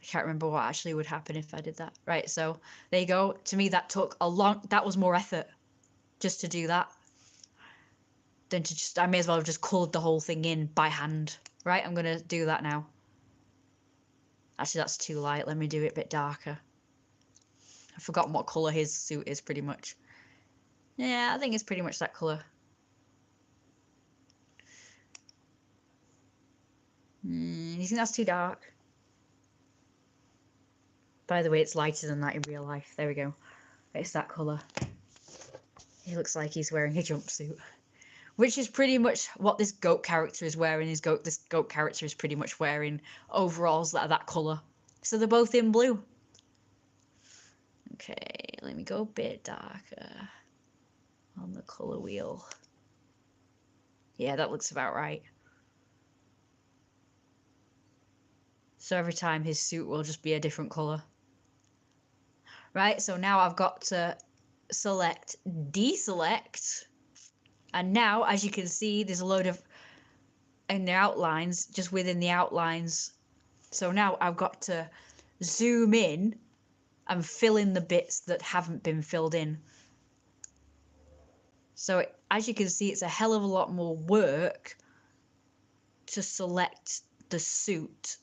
I can't remember what actually would happen if I did that. Right, so there you go. To me, that took that was more effort just to do that than to just, I may as well have just colored the whole thing in by hand. Right, I'm going to do that now. Actually, that's too light. Let me do it a bit darker. I've forgotten what colour his suit is, pretty much. Yeah, I think it's pretty much that colour. You think that's too dark? By the way, it's lighter than that in real life. There we go. It's that colour. He looks like he's wearing a jumpsuit. Which is pretty much what this goat character is wearing. This goat character is pretty much wearing overalls that are that colour. So they're both in blue. Okay, let me go a bit darker on the colour wheel. Yeah, that looks about right. So every time his suit will just be a different colour. Right, so now I've got to select, deselect. And now, as you can see, there's a load of, in the outlines, just within the outlines. So now I've got to zoom in and fill in the bits that haven't been filled in. So as you can see, it's a hell of a lot more work to select the suit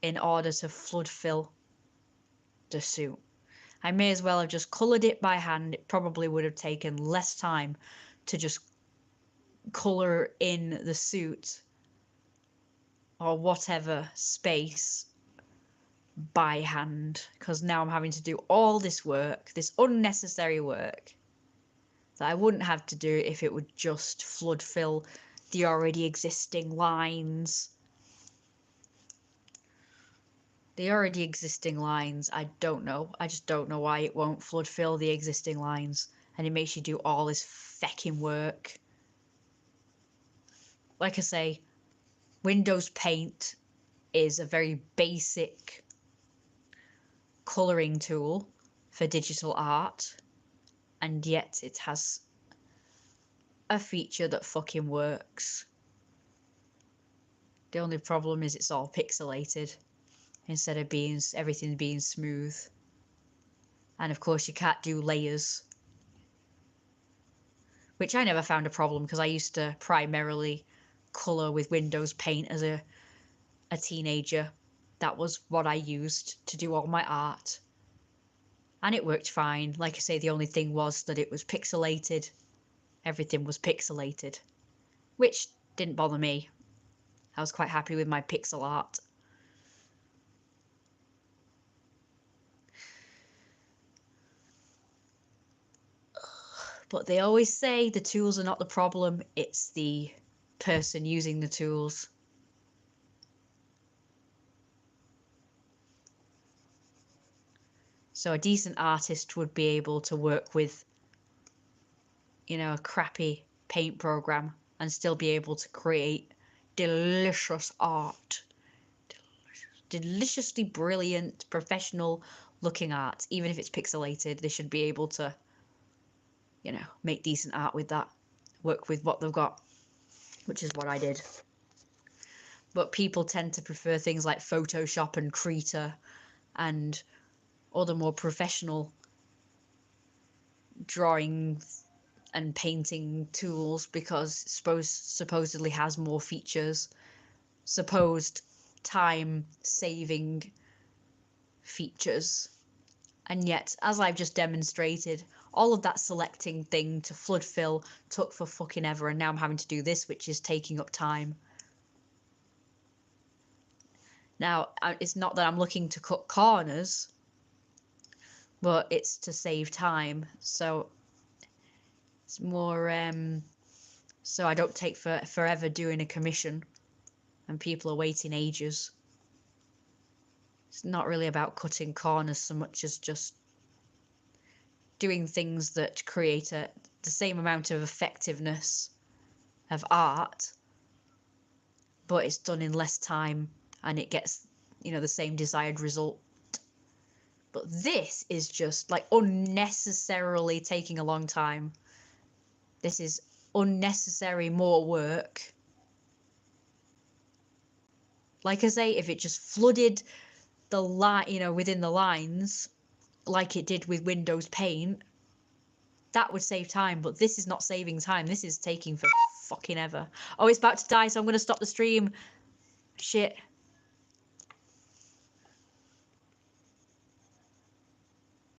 in order to flood fill the suit. I may as well have just coloured it by hand. It probably would have taken less time to just colour in the suit or whatever space by hand, because now I'm having to do all this work, this unnecessary work that I wouldn't have to do if it would just flood fill the already existing lines. The already existing lines, I don't know. I just don't know why it won't flood fill the existing lines, and it makes you do all this fecking work. Like I say, Windows Paint is a very basic colouring tool for digital art, and yet it has a feature that fucking works. The only problem is it's all pixelated instead of everything being smooth. And of course you can't do layers, which I never found a problem because I used to primarily colour with Windows Paint as a teenager. That was what I used to do all my art, and it worked fine. Like I say, the only thing was that it was pixelated. Everything was pixelated, which didn't bother me. I was quite happy with my pixel art. But they always say the tools are not the problem, it's the person using the tools. So a decent artist would be able to work with, you know, a crappy paint program and still be able to create delicious art. Deliciously brilliant, professional looking art. Even if it's pixelated, they should be able to, you know, make decent art with that. Work with what they've got, which is what I did. But people tend to prefer things like Photoshop and Krita and other more professional drawing and painting tools because supposedly has more features, supposed time saving features. And yet, as I've just demonstrated, all of that selecting thing to flood fill took for fucking ever, and now I'm having to do this, which is taking up time. Now, it's not that I'm looking to cut corners, but it's to save time. So it's more, so I don't take forever doing a commission and people are waiting ages. It's not really about cutting corners so much as just doing things that create the same amount of effectiveness of art, but it's done in less time and it gets, you know, the same desired result. But this is just like unnecessarily taking a long time. This is unnecessary more work. Like I say, if it just flooded the line, you know, within the lines, like it did with Windows Paint, that would save time. But this is not saving time. This is taking for fucking ever. Oh, it's about to die, so I'm going to stop the stream. Shit.